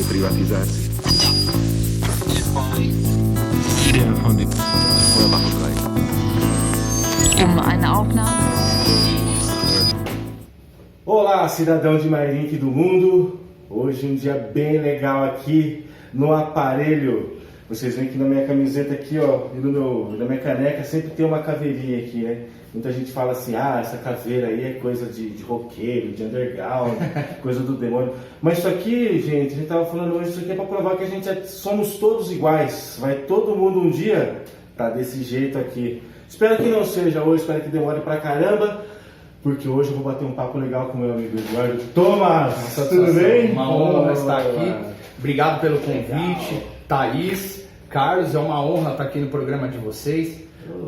privatizarsi. Eine Aufnahme. Olá, cidadão de Mairink do mundo. Hoje um dia bem legal aqui no aparelho. Vocês veem que na minha camiseta aqui, ó, e na minha caneca sempre tem uma caveirinha aqui, né? Muita gente fala assim, essa caveira aí é coisa de roqueiro, de underground, coisa do demônio. Mas isso aqui, gente, a gente tava falando hoje, isso aqui é pra provar que a gente somos todos iguais. Vai todo mundo um dia tá desse jeito aqui. Espero que não seja hoje, espero que demore pra caramba, porque hoje eu vou bater um papo legal com meu amigo Eduardo Thomas. Tudo bem? Uma honra estar aqui. Obrigado pelo convite. Thaís, Carlos, é uma honra estar aqui no programa de vocês.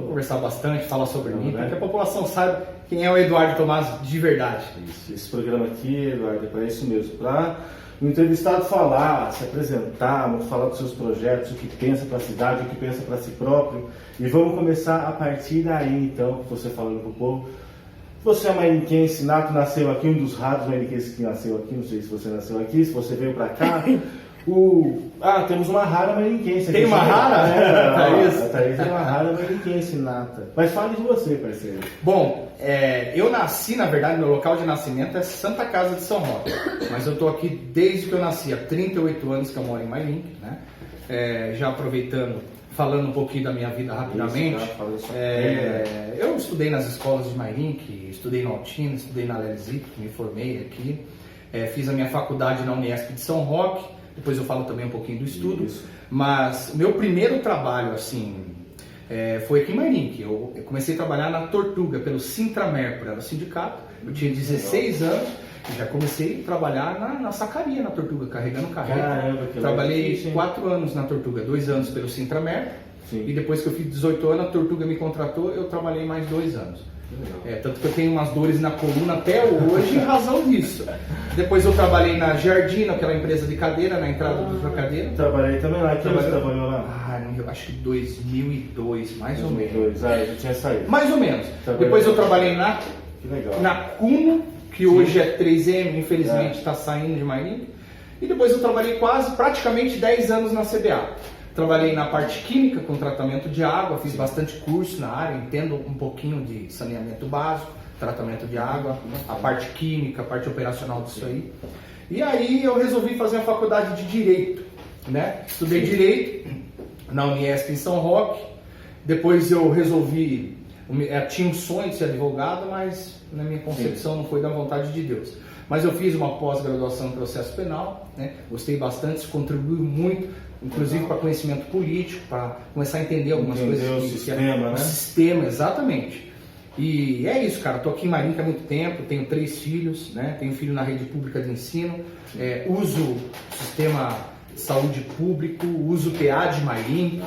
Conversar bastante, falar sobre mim, para que a população saiba quem é o Eduardo Thomas de verdade. Esse programa aqui, Eduardo, é para isso mesmo, para o entrevistado falar, se apresentar, falar dos seus projetos, o que pensa para a cidade, o que pensa para si próprio. E vamos começar a partir daí, então, você falando para o povo. Você é mairiquense, nato, nasceu aqui, um dos raros mairiquenses que nasceu aqui, não sei se você nasceu aqui, se você veio para cá. Temos uma rara mairiquense. Tem uma rara? Thaís. A Thaís é uma rara mairiquense nata. Mas fale de você, parceiro. Bom, eu nasci, na verdade, meu local de nascimento é Santa Casa de São Roque. Mas eu estou aqui desde que eu nasci, há 38 anos que eu moro em Mairink, né? Já aproveitando, falando um pouquinho da minha vida rapidamente. Eu estudei nas escolas de Mairink, estudei na Altina, estudei na Lelzic, me formei aqui. Fiz a minha faculdade na Unesp de São Roque. Depois eu falo também um pouquinho do estudo. Isso. Mas o meu primeiro trabalho, assim, foi aqui em Mairink. Eu comecei a trabalhar na Tortuga, pelo Sintramer, era o sindicato. Eu tinha 16 anos e já comecei a trabalhar na sacaria na Tortuga, carregando carreta. Caramba, que trabalhei legal. 4 anos na Tortuga, 2 anos pelo Sintramer. Sim. E depois que eu fiz 18 anos, a Tortuga me contratou, eu trabalhei mais 2 anos. Tanto que eu tenho umas dores na coluna até hoje em razão disso. Depois eu trabalhei na Jardino, aquela empresa de cadeira, na entrada do Trocadeira. Trabalhei também lá. Que você trabalhou lá? Eu acho que 2002, mais ou menos. 2002, eu já tinha saído. Mais ou menos. Depois eu trabalhei na Cuno, que hoje é 3M, infelizmente está saindo de Mairink. E depois eu trabalhei praticamente 10 anos na CBA. Trabalhei na parte química, com tratamento de água, fiz bastante curso na área, entendo um pouquinho de saneamento básico, tratamento de água, a parte química, a parte operacional disso aí. E aí eu resolvi fazer a faculdade de Direito, né? Estudei Direito na Unesp em São Roque, depois eu resolvi, tinha um sonho de ser advogado, mas na minha concepção não foi da vontade de Deus. Mas eu fiz uma pós-graduação em processo penal, né? Gostei bastante, isso contribuiu muito, inclusive para conhecimento político, para começar a entender algumas coisas. O sistema, né? O sistema, exatamente. E é isso, cara. Estou aqui em Mairink há muito tempo, tenho 3 filhos, né? Tenho filho na rede pública de ensino, uso o sistema de saúde público, uso o PA de Mairink,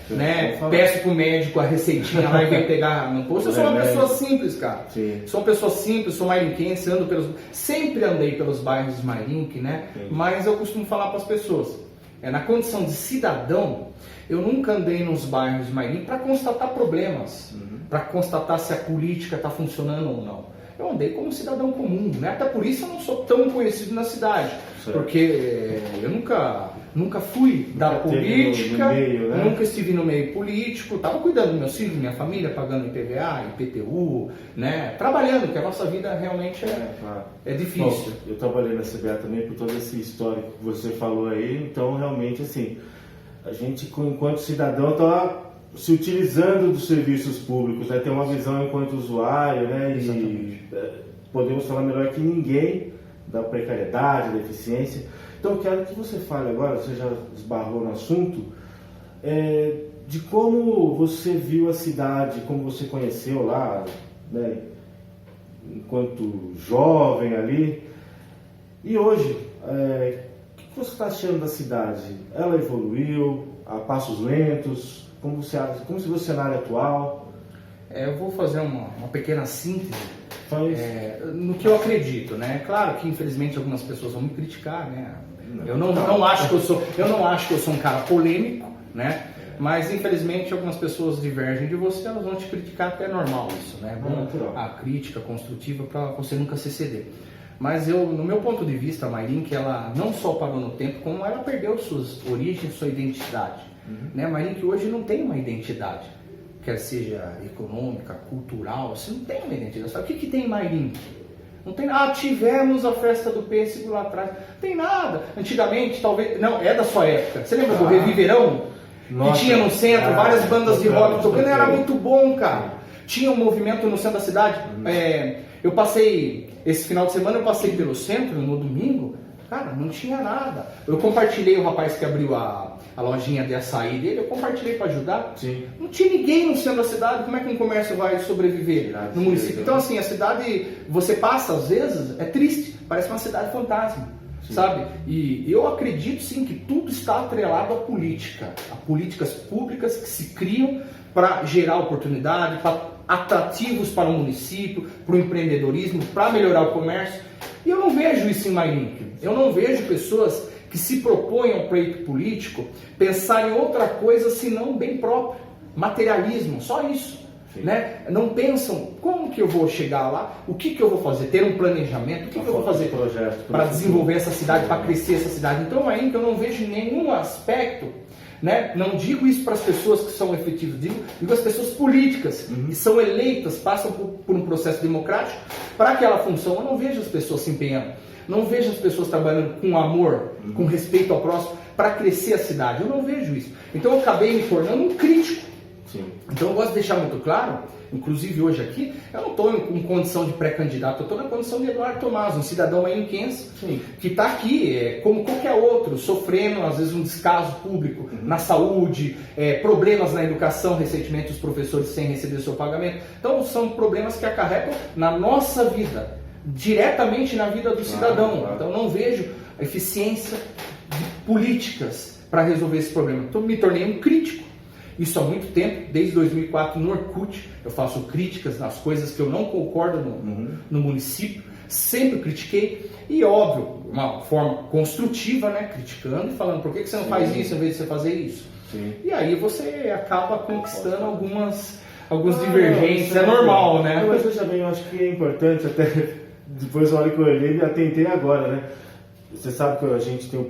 né? Peço pro médico a receitinha lá e vem pegar no posto. Eu sou uma pessoa simples, cara. Sim. Sou uma pessoa simples, sou mairinquense, sempre andei pelos bairros de Mairink, né? Sim. Mas eu costumo falar para as pessoas, na condição de cidadão, eu nunca andei nos bairros de Mairink para constatar problemas, para constatar se a política está funcionando ou não. Eu andei como cidadão comum, né? Até por isso eu não sou tão conhecido na cidade, porque eu nunca fui da política, no meio, né? Nunca estive no meio político, estava cuidando dos meus filhos, da minha família, pagando IPVA, IPTU, né? Trabalhando, porque a nossa vida realmente é difícil. Bom, eu trabalhei na CBA também por todo esse histórico que você falou aí, então realmente assim, a gente enquanto cidadão está se utilizando dos serviços públicos, né? Ter uma visão enquanto usuário, né? E podemos falar melhor que ninguém da precariedade, da eficiência. Então eu quero que você fale agora, você já esbarrou no assunto, de como você viu a cidade, como você conheceu lá, né? Enquanto jovem ali, e hoje, o que você está achando da cidade? Ela evoluiu a passos lentos? Como você vê o cenário atual? Eu vou fazer uma pequena síntese no que eu acredito, né? Claro que infelizmente algumas pessoas vão me criticar, né? Eu não acho que eu sou um cara polêmico, né? Mas infelizmente algumas pessoas divergem de você, elas vão te criticar, até é normal isso, né? É bom a crítica construtiva para você nunca se ceder. Mas no meu ponto de vista, a Mairink, ela não só parou no tempo, como ela perdeu suas origens, sua identidade. Né? A Mairink hoje não tem uma identidade, quer seja econômica, cultural, você não tem uma identidade. Sabe o que tem em Mairink? Não tem nada. Tivemos a festa do pêssego lá atrás. Não tem nada. Antigamente, talvez... Não, é da sua época. Você lembra do Reviverão? Que tinha no centro várias bandas de rock tocando. Era muito bom, cara. Tinha um movimento no centro da cidade. Eu passei... Esse final de semana eu passei pelo centro, no domingo. Cara, não tinha nada. Eu compartilhei o rapaz que abriu a lojinha de açaí dele, eu compartilhei para ajudar. Sim. Não tinha ninguém no centro da cidade, como é que um comércio vai sobreviver no município? Então assim, a cidade, você passa às vezes, é triste, parece uma cidade fantasma, sabe? E eu acredito sim que tudo está atrelado à política, a políticas públicas que se criam para gerar oportunidade, para atrativos para o município, para o empreendedorismo, para melhorar o comércio. E eu não vejo isso em Mairink. Eu não vejo pessoas que se propõem ao pleito político pensar em outra coisa senão bem próprio, materialismo, só isso. Né? Não pensam como que eu vou chegar lá, o que eu vou fazer, ter um planejamento, o que eu vou fazer para desenvolver essa cidade, para crescer essa cidade. Então aí que eu não vejo nenhum aspecto, né? Não digo isso para as pessoas que são efetivas, digo as pessoas políticas que são eleitas, passam por um processo democrático para aquela função. Eu não vejo as pessoas se empenhando, não vejo as pessoas trabalhando com amor, com respeito ao próximo para crescer a cidade. Eu não vejo isso. Então eu acabei me tornando um crítico. Sim. Então eu gosto de deixar muito claro, inclusive hoje aqui, eu não estou em condição de pré-candidato, eu estou na condição de Eduardo Tomás, um cidadão marinquense, que está aqui, como qualquer outro, sofrendo às vezes um descaso público na saúde, problemas na educação, recentemente os professores sem receber o seu pagamento. Então são problemas que acarretam na nossa vida, diretamente na vida do cidadão. Então não vejo a eficiência de políticas para resolver esse problema. Então me tornei um crítico. Isso há muito tempo, desde 2004 no Orkut, eu faço críticas nas coisas que eu não concordo no município, sempre critiquei, e óbvio, uma forma construtiva, né, criticando e falando, por que você não faz isso em vez de você fazer isso? Sim. E aí você acaba conquistando algumas divergências, é normal, né? Mas veja bem, eu acho que é importante, até depois da hora que eu olhei, me atentei agora, né? Você sabe que a gente tem,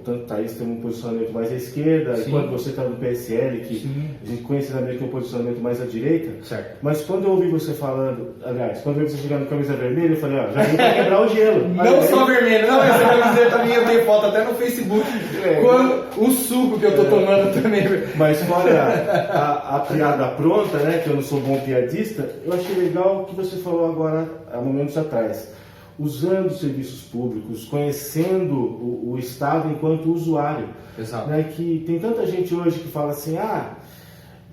tanto Thaís, tem um posicionamento mais à esquerda, enquanto você está no PSL, que a gente conhecidamente tem um posicionamento mais à direita. Certo. Mas quando eu ouvi você falando, aliás, quando eu ouvi você chegando com camisa vermelha, eu falei, já veio para quebrar o gelo. Não só vermelho, não, essa camiseta minha eu tenho foto até no Facebook, o suco que eu tô tomando também. Mas fora a piada pronta, né, que eu não sou bom piadista, eu achei legal o que você falou agora, há momentos atrás. Usando serviços públicos, conhecendo o Estado enquanto usuário. Exato. Né? Que tem tanta gente hoje que fala assim,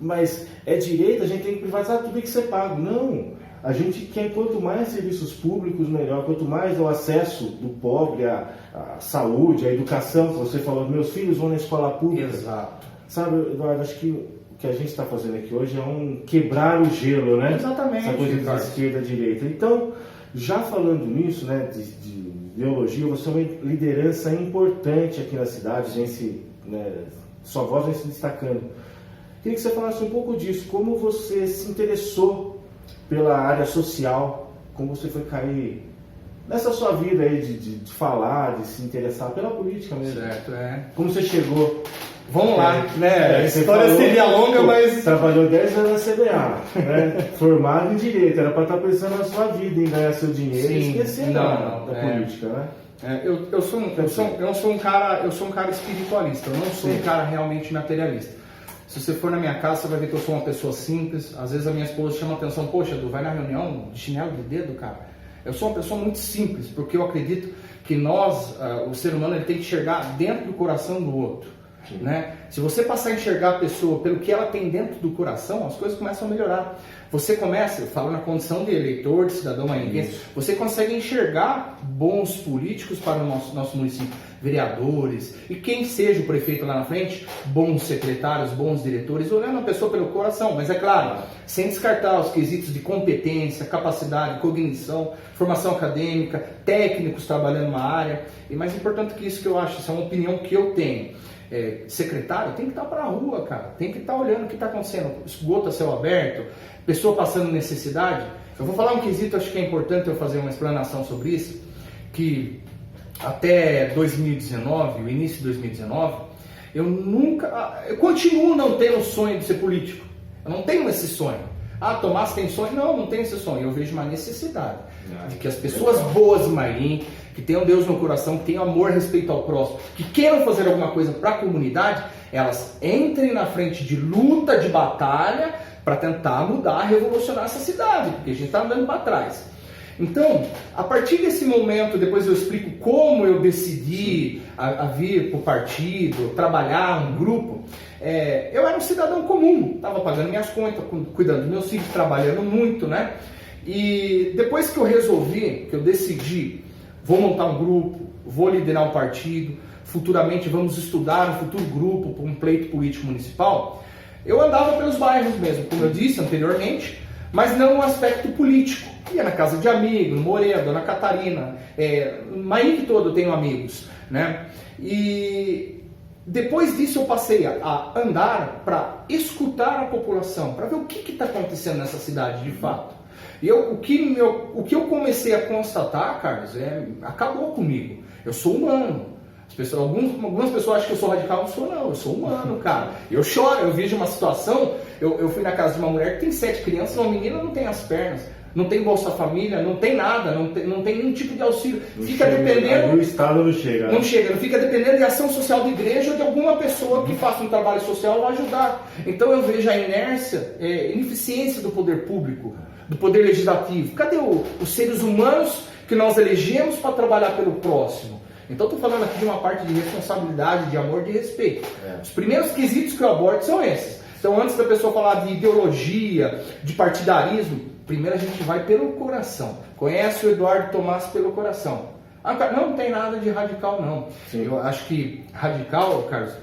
mas é direito, a gente tem que privatizar tudo que você paga. Não, a gente quer quanto mais serviços públicos, melhor, quanto mais o acesso do pobre à saúde, à educação, que você falou, meus filhos vão na escola pública. Exato. Sabe, Eduardo, acho que o que a gente está fazendo aqui hoje é um quebrar o gelo, né? Exatamente. Essa coisa de esquerda, direita. Então, já falando nisso, né, de ideologia, você é uma liderança importante aqui na cidade, sua voz vem se destacando. Queria que você falasse um pouco disso, como você se interessou pela área social, como você foi cair nessa sua vida aí de falar, de se interessar pela política mesmo. Certo, Como você chegou? Vamos lá, né? A história seria longa, mas... Trabalhou 10 anos na CBA, né? Formado em Direito, era para estar pensando na sua vida, em ganhar seu dinheiro e esquecer da política, né? Eu sou um cara espiritualista, eu não sou um cara realmente materialista. Se você for na minha casa, você vai ver que eu sou uma pessoa simples. Às vezes a minha esposa chama a atenção, poxa, Edu, vai na reunião de chinelo de dedo, cara. Eu sou uma pessoa muito simples, porque eu acredito que nós, o ser humano, ele tem que enxergar dentro do coração do outro. Né? Se você passar a enxergar a pessoa pelo que ela tem dentro do coração, as coisas começam a melhorar. Você começa, eu falo na condição de eleitor, de cidadão maringuense, você consegue enxergar bons políticos para o nosso município, vereadores, e quem seja o prefeito lá na frente, bons secretários, bons diretores, olhando a pessoa pelo coração, mas é claro, sem descartar os quesitos de competência, capacidade, cognição, formação acadêmica, técnicos trabalhando numa área, e mais importante que isso que eu acho, isso é uma opinião que eu tenho. Secretário tem que estar para a rua, cara, tem que estar olhando o que está acontecendo, esgoto a céu aberto, pessoa passando necessidade. Eu vou falar um quesito, acho que é importante eu fazer uma explanação sobre isso. que até 2019, o início de 2019, eu continuo não tendo o sonho de ser político. Eu não tenho esse sonho. Ah, Tomás tem sonho? Não tenho esse sonho. Eu vejo uma necessidade de que as pessoas boas de Mairim, que tenham Deus no coração, que tenham amor e respeito ao próximo, que queiram fazer alguma coisa para a comunidade, elas entrem na frente de luta, de batalha, para tentar mudar, revolucionar essa cidade, porque a gente está andando para trás. Então, a partir desse momento, depois eu explico como eu decidi a vir para o partido, trabalhar um grupo. Eu era um cidadão comum, estava pagando minhas contas, cuidando dos meus filhos, trabalhando muito, né? E depois que eu decidi, vou montar um grupo, vou liderar um partido, futuramente vamos estudar um futuro grupo para um pleito político municipal, eu andava pelos bairros mesmo, como eu disse anteriormente, mas não no aspecto político. Ia na casa de amigo, no Moreira, Dona Catarina, Mairim todo eu tenho amigos, né? E depois disso eu passei a andar para escutar a população, para ver o que está acontecendo nessa cidade de fato. E o que eu comecei a constatar, Carlos, acabou comigo. Eu sou humano. Algumas pessoas acham que eu sou radical, não sou não, eu sou humano, cara. Eu choro, eu vejo uma situação, eu fui na casa de uma mulher que tem 7 crianças, uma menina não tem as pernas, não tem Bolsa Família, não tem nada, não tem nenhum tipo de auxílio. Fica dependendo. O Estado não chega. Não chega, fica dependendo de ação social da igreja ou de alguma pessoa que faça um trabalho social vai ajudar. Então eu vejo a inércia, ineficiência do poder público, do poder legislativo. Cadê os seres humanos que nós elegemos para trabalhar pelo próximo? Então estou falando aqui de uma parte de responsabilidade, de amor, de respeito. Os primeiros quesitos que eu abordo são esses. Então antes da pessoa falar de ideologia, de partidarismo, primeiro a gente vai pelo coração. Conhece o Eduardo Tomás pelo coração. Não tem nada de radical não. Sim. Eu acho que radical, Carlos,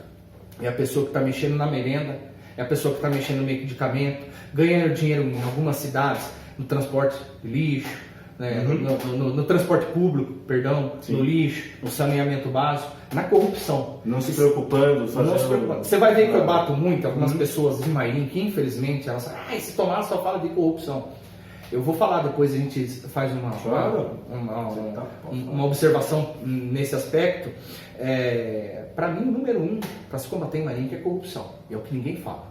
é a pessoa que está mexendo na merenda, é a pessoa que está mexendo no medicamento, ganhando dinheiro em algumas cidades, no transporte de lixo, né, no transporte público, perdão, sim, no lixo, no saneamento básico, na corrupção. Não se preocupando. Você vai ver que eu bato muito algumas pessoas de Mairim que infelizmente elas falam, esse Tomás só fala de corrupção. Eu vou falar depois, a gente faz uma observação nesse aspecto. Para mim, o número 1 para se combater em Mairim é corrupção. É o que ninguém fala.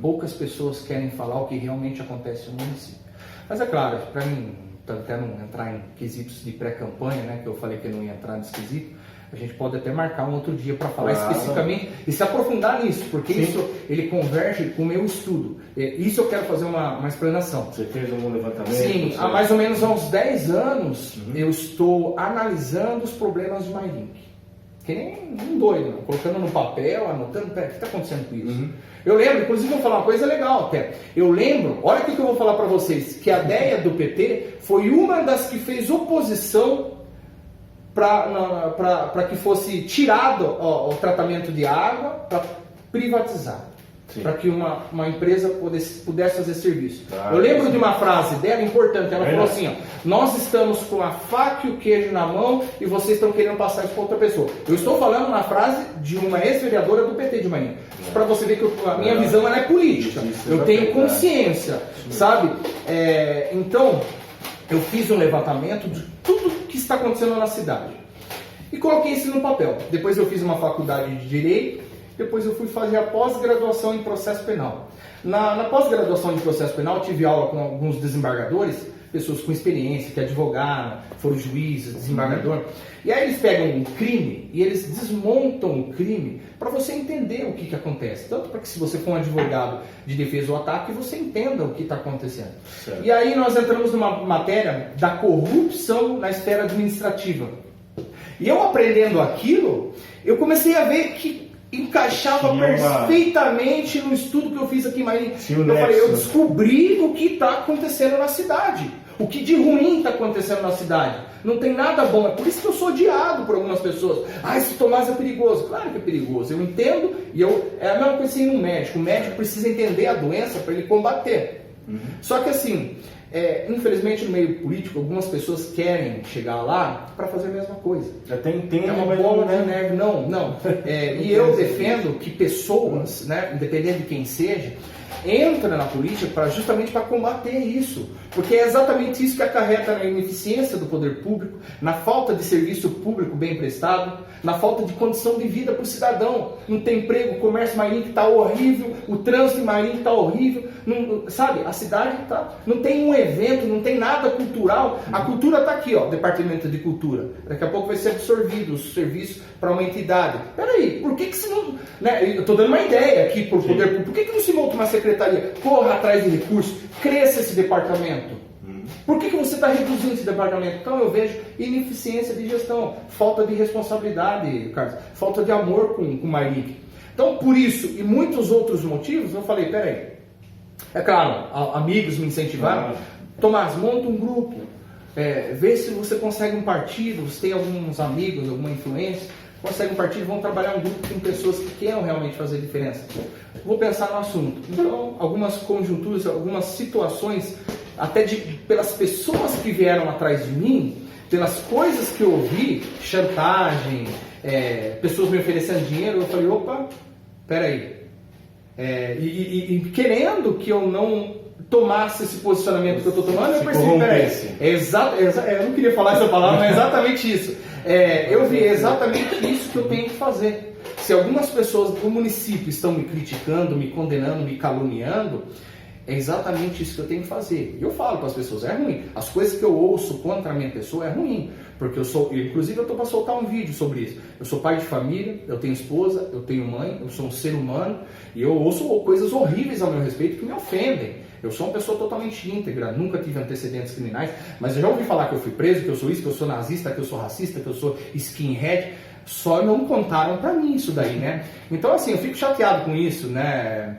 Poucas pessoas querem falar o que realmente acontece no município. Mas é claro, para mim, até não entrar em quesitos de pré-campanha, né, que eu falei que eu não ia entrar nesse quesito, a gente pode até marcar um outro dia para falar especificamente e se aprofundar nisso, porque sim, isso ele converge com o meu estudo. Isso eu quero fazer uma explanação. Você fez um levantamento? Sim, há mais ou menos uns 10 anos eu estou analisando os problemas de Mairim. Que nem um doido, não? Colocando no papel, anotando, o que está acontecendo com isso? Eu lembro, inclusive vou falar uma coisa legal até. Eu lembro, olha o que eu vou falar para vocês, que a ideia do PT foi uma das que fez oposição para que fosse tirado o tratamento de água para privatizar. Para que uma empresa pudesse fazer serviço. Eu lembro de uma frase dela importante, ela falou assim, ó, nós estamos com a faca e o queijo na mão e vocês estão querendo passar isso para outra pessoa. Eu estou falando uma frase de uma ex-vereadora do PT de Mairim. Para você ver que a minha visão ela é política. Eu tenho consciência, sabe? Então, eu fiz um levantamento de tudo que está acontecendo na cidade. E coloquei isso no papel. Depois eu fiz uma faculdade de Direito. Depois eu fui fazer a pós-graduação em processo penal. Na pós-graduação em processo penal, eu tive aula com alguns desembargadores, pessoas com experiência, que advogaram, foram juízes, desembargador. E aí eles pegam um crime e eles desmontam o crime para você entender o que acontece. Tanto para que se você for um advogado de defesa ou ataque, você entenda o que está acontecendo. Certo. E aí nós entramos numa matéria da corrupção na esfera administrativa. E eu aprendendo aquilo, eu comecei a ver que encaixava perfeitamente no estudo que eu fiz aqui em Mairim. Eu descobri o que está acontecendo na cidade. O que de ruim está acontecendo na cidade. Não tem nada bom. É por isso que eu sou odiado por algumas pessoas. Esse Tomás é perigoso. Claro que é perigoso. Eu entendo e é a mesma coisa assim no médico. O médico precisa entender a doença para ele combater. Só que assim, infelizmente no meio político, algumas pessoas querem chegar lá para fazer a mesma coisa. Até entendo, é uma bola de neve. Não. E eu defendo que pessoas, né, independente de quem seja, entra na política justamente para combater isso, porque é exatamente isso que acarreta na ineficiência do poder público, na falta de serviço público bem prestado, na falta de condição de vida para o cidadão. Não tem emprego, o comércio Mairink está horrível, o trânsito em Mairink está horrível, não, sabe? A cidade não tem um evento, não tem nada cultural. A cultura está aqui, ó, Departamento de Cultura. Daqui a pouco vai ser absorvido o serviço para uma entidade. Peraí, por que se não... Né? Eu estou dando uma ideia aqui para o poder público. Por que não se monta uma secretaria? Corra atrás de recursos, cresça esse departamento. Por que você está reduzindo esse departamento? Então eu vejo ineficiência de gestão, falta de responsabilidade, Carlos, falta de amor com o Mairink. Então por isso e muitos outros motivos, eu falei, peraí, é claro, amigos me incentivaram, Tomás, monta um grupo, vê se você consegue um partido, você tem alguns amigos, alguma influência, consegue um partido, vão trabalhar um grupo com pessoas que queiram realmente fazer diferença. Vou pensar no assunto. Então, algumas conjunturas, algumas situações, até pelas pessoas que vieram atrás de mim, pelas coisas que eu ouvi, chantagem, pessoas me oferecendo dinheiro, eu falei, opa, peraí. E querendo que eu não tomasse esse posicionamento que eu estou tomando, eu percebi, peraí, eu não queria falar essa palavra, mas é exatamente isso. Eu vi exatamente isso que eu tenho que fazer. Se algumas pessoas do município estão me criticando, me condenando, me caluniando, é exatamente isso que eu tenho que fazer. E eu falo para as pessoas, é ruim. As coisas que eu ouço contra a minha pessoa é ruim. Porque inclusive eu estou para soltar um vídeo sobre isso. Eu sou pai de família, eu tenho esposa, eu tenho mãe, eu sou um ser humano e eu ouço coisas horríveis ao meu respeito que me ofendem. Eu sou uma pessoa totalmente íntegra, nunca tive antecedentes criminais, mas eu já ouvi falar que eu fui preso, que eu sou isso, que eu sou nazista, que eu sou racista, que eu sou skinhead. Só não contaram pra mim isso daí, né? Então, assim, eu fico chateado com isso, né?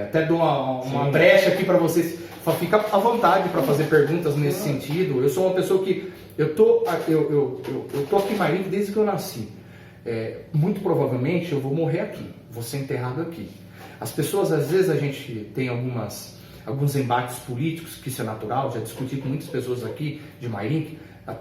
Até dou uma brecha aqui pra vocês. Fica à vontade pra fazer perguntas nesse sentido. Eu sou uma pessoa que... Eu tô aqui em Mairink desde que eu nasci. Muito provavelmente eu vou morrer aqui. Vou ser enterrado aqui. As pessoas, às vezes, a gente tem alguns embates políticos, que isso é natural. Já discuti com muitas pessoas aqui de Mairink,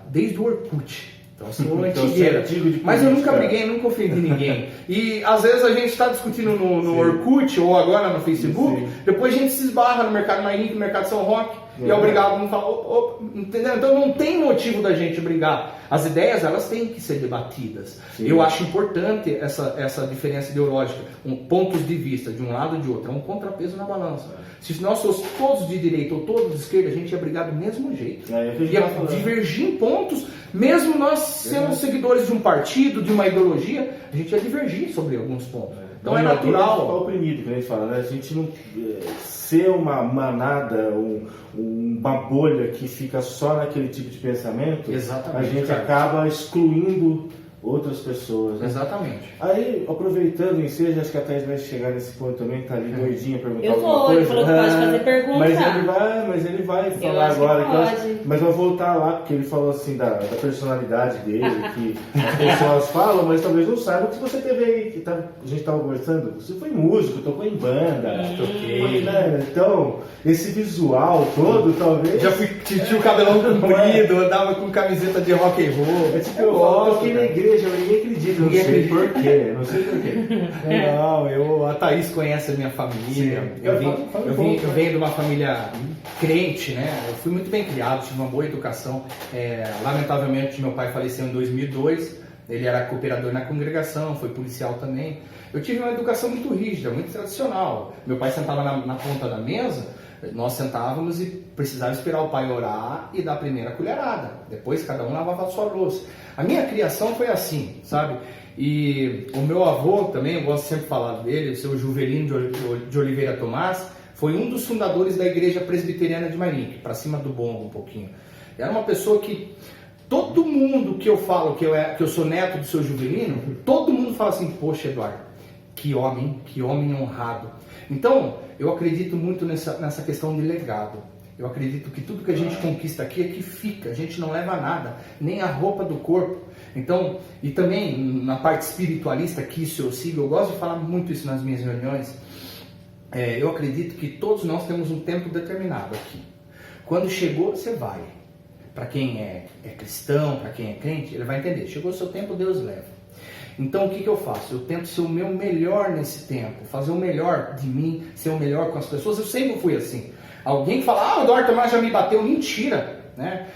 desde o Orkut. Então, assim, uma antigueira. Mas eu nunca briguei, nunca ofendi ninguém. E às vezes a gente está discutindo no Orkut ou agora no Facebook, depois a gente se esbarra no mercado Mairink, no mercado São Roque, e é obrigado a não falar, entendeu? Então não tem motivo da gente brigar. As ideias, elas têm que ser debatidas. Sim. Eu acho importante essa diferença ideológica, pontos de vista de um lado e de outro, é um contrapeso na balança. Se nós fossemos todos de direita ou todos de esquerda, a gente ia brigar do mesmo jeito. Ia divergir em pontos, mesmo nós sendo seguidores de um partido, de uma ideologia, a gente ia divergir sobre alguns pontos. Então é natural. Ficar oprimido, que a gente fala, né? A gente não ser uma manada, uma bolha que fica só naquele tipo de pensamento, exatamente, a gente acaba excluindo outras pessoas, né? Exatamente. Aí, aproveitando o ensejo, acho que a Thaís vai chegar nesse ponto também, tá ali doidinha perguntar alguma coisa. Ele falou que pode fazer pergunta. Mas ele vai falar agora. Mas eu vou voltar lá, porque ele falou assim da personalidade dele, que as pessoas falam, mas talvez não saibam que você teve aí, que a gente estava conversando, você foi músico, tocou em banda, toquei, né? Então, esse visual todo, talvez... Já tinha o cabelão comprido, andava com camiseta de rock and roll. É tipo, eu toquei na igreja, ninguém acredita, não sei porquê, não sei porquê. Não, a Thaís conhece a minha família. Eu venho de uma família crente, né? Eu fui muito bem criado, tive uma boa educação. Lamentavelmente, meu pai faleceu em 2002. Ele era cooperador na congregação, foi policial também. Eu tive uma educação muito rígida, muito tradicional. Meu pai sentava na ponta da mesa, nós sentávamos e precisava esperar o pai orar e dar a primeira colherada. Depois cada um lavava a sua louça. A minha criação foi assim, sabe? E o meu avô também, eu gosto sempre de falar dele, o seu Juvelino de Oliveira Tomás, foi um dos fundadores da Igreja Presbiteriana de Mairink, para cima do Bongo um pouquinho. Era uma pessoa que todo mundo que eu falo que eu sou neto do seu Juvelino, todo mundo fala assim, poxa, Eduardo, que homem honrado. Então, eu acredito muito nessa questão de legado. Eu acredito que tudo que a gente conquista aqui é que fica, a gente não leva nada, nem a roupa do corpo. Então, e também na parte espiritualista, que isso eu sigo, eu gosto de falar muito isso nas minhas reuniões. Eu acredito que todos nós temos um tempo determinado aqui. Quando chegou, você vai. Para quem é cristão, para quem é crente, ele vai entender. Chegou o seu tempo, Deus leva. Então o que eu faço? Eu tento ser o meu melhor nesse tempo, fazer o melhor de mim, ser o melhor com as pessoas. Eu sempre fui assim. Alguém fala, o Eduardo Tomás já me bateu, mentira, né?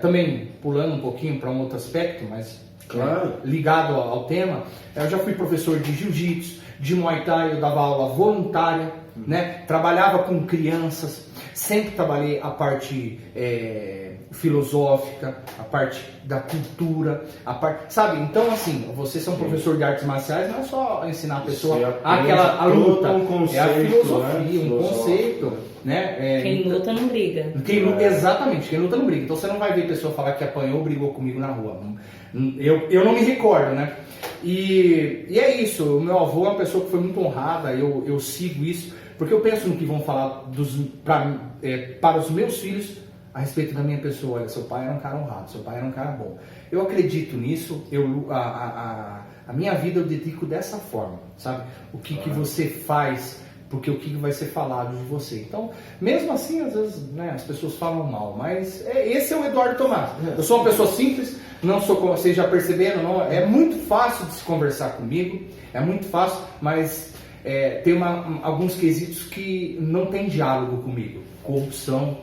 Também pulando um pouquinho para um outro aspecto, mas claro, ligado ao tema, eu já fui professor de jiu-jitsu, de muay thai, eu dava aula voluntária, né? Trabalhava com crianças, sempre trabalhei a parte filosófica, a parte da cultura, a parte, sabe? Então, assim, você ser um professor de artes marciais não é só ensinar a pessoa a luta, conceito, é a filosofia, né? um conceito, né? Quem luta não briga. Exatamente, quem luta não briga. Então você não vai ver pessoa falar que apanhou ou brigou comigo na rua. Eu não me recordo, né? E é isso, o meu avô é uma pessoa que foi muito honrada, eu sigo isso, porque eu penso no que vão falar para os meus filhos a respeito da minha pessoa. Olha, seu pai era um cara honrado, seu pai era um cara bom. Eu acredito nisso, a minha vida eu dedico dessa forma, sabe? O que você faz, porque o que vai ser falado de você. Então, mesmo assim, às vezes, né, as pessoas falam mal, mas esse é o Eduardo Tomás. Eu sou uma pessoa simples, não sou como vocês já perceberam, não, é muito fácil de se conversar comigo, é muito fácil, mas tem alguns quesitos que não tem diálogo comigo. Corrupção,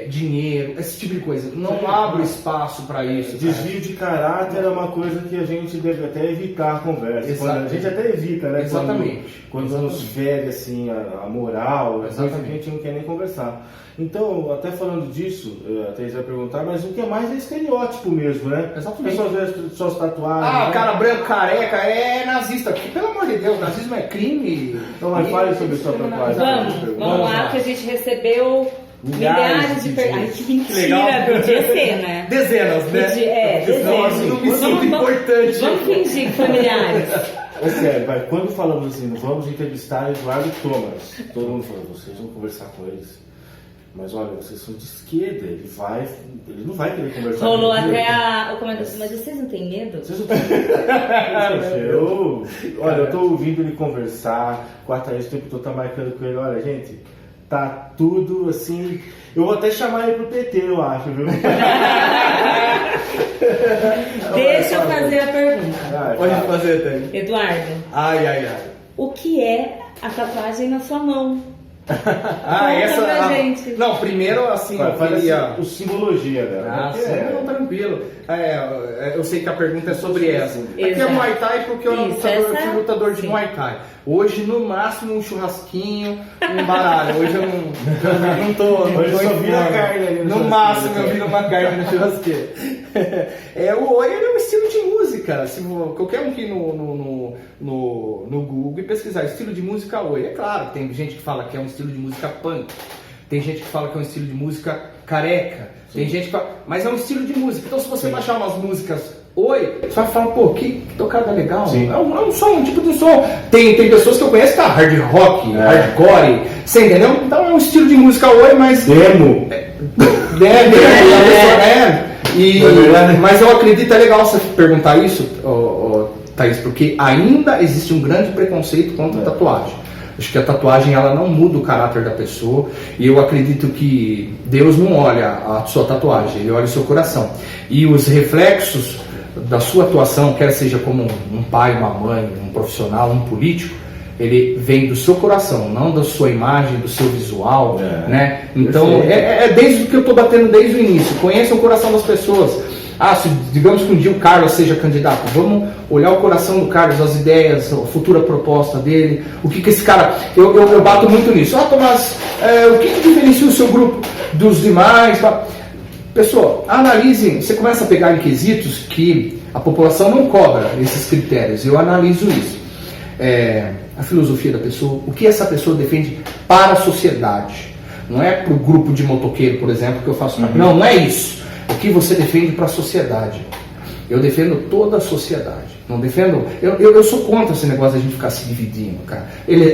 dinheiro, esse tipo de coisa. Não abro espaço para isso. Desvio de caráter é uma coisa que a gente deve até evitar a conversa. A gente até evita, né? Exatamente. Quando nos fere assim, a moral, a gente não quer nem conversar. Então, até falando disso, a Thaís vai perguntar, mas o que é mais é estereótipo mesmo, né? Exatamente. As pessoas veem suas tatuagens. Né? Cara branco, careca, é nazista. Pelo amor de Deus, nazismo é crime. Então, mas fale sobre sua tatuagem. Vamos lá, que a gente recebeu milhares de perguntas. Ai, que mentira, podia ser, né? Dezenas, né? Dezenas. Não me sinto importante. Vamos fingir que foi milhares. É sério, quando falamos assim, vamos entrevistar Eduardo Tomás, todo mundo falou, vocês vão conversar com eles. Mas olha, vocês são de esquerda, ele não vai querer conversar Rolou com ele. até o comentário, mas vocês não têm medo? Vocês não têm medo? Eu tô ouvindo ele conversar, com a Thaís o tempo todo, tá marcando com ele, olha gente, tá tudo assim, eu vou até chamar ele pro PT, eu acho, viu? Deixa eu fazer a pergunta. Pode fazer, Thaís. Eduardo. Ai. O que é a tatuagem na sua mão? Gente. Não, primeiro assim, eu queria... a simbologia dela. Não, tranquilo. Eu sei que a pergunta é sobre essa. Aqui é Muay Thai porque eu fui lutador de Muay Thai. Hoje, no máximo, um churrasquinho, um baralho. Hoje eu não tô... Hoje só vira carne ali no máximo eu viro uma carne no churrasqueiro. O Oi é um estilo de música. Se qualquer um que ir no Google e pesquisar estilo de música Oi. É claro que tem gente que fala que é um estilo de música punk. Tem gente que fala que é um estilo de música careca. Tem gente que fala... Mas é um estilo de música. Então se você baixar umas músicas Oi, você vai falar, pô, que tocada legal. É um som, um tipo de som. Tem pessoas que eu conheço que tá hard rock, hardcore. Você entendeu? Então é um estilo de música Oi, mas... Demo. Mas eu acredito, é legal você perguntar isso, Thaís, porque ainda existe um grande preconceito contra a tatuagem. Acho que a tatuagem ela não muda o caráter da pessoa, e eu acredito que Deus não olha a sua tatuagem, Ele olha o seu coração. E os reflexos da sua atuação, quer seja como um pai, uma mãe, um profissional, um político, ele vem do seu coração, não da sua imagem, do seu visual, né? Então, desde o que eu estou batendo desde o início. Conheça o coração das pessoas. Se digamos que um dia o Carlos seja candidato, vamos olhar o coração do Carlos, as ideias, a futura proposta dele, o que esse cara... Eu bato muito nisso. Tomás, o que diferencia o seu grupo dos demais? Pessoal, analisem, você começa a pegar em quesitos que a população não cobra esses critérios. Eu analiso isso. A filosofia da pessoa, o que essa pessoa defende para a sociedade. Não é para o grupo de motoqueiro, por exemplo, que eu faço. Não é isso. O que você defende para a sociedade. Eu defendo toda a sociedade. Não defendo... Eu sou contra esse negócio de a gente ficar se dividindo, cara.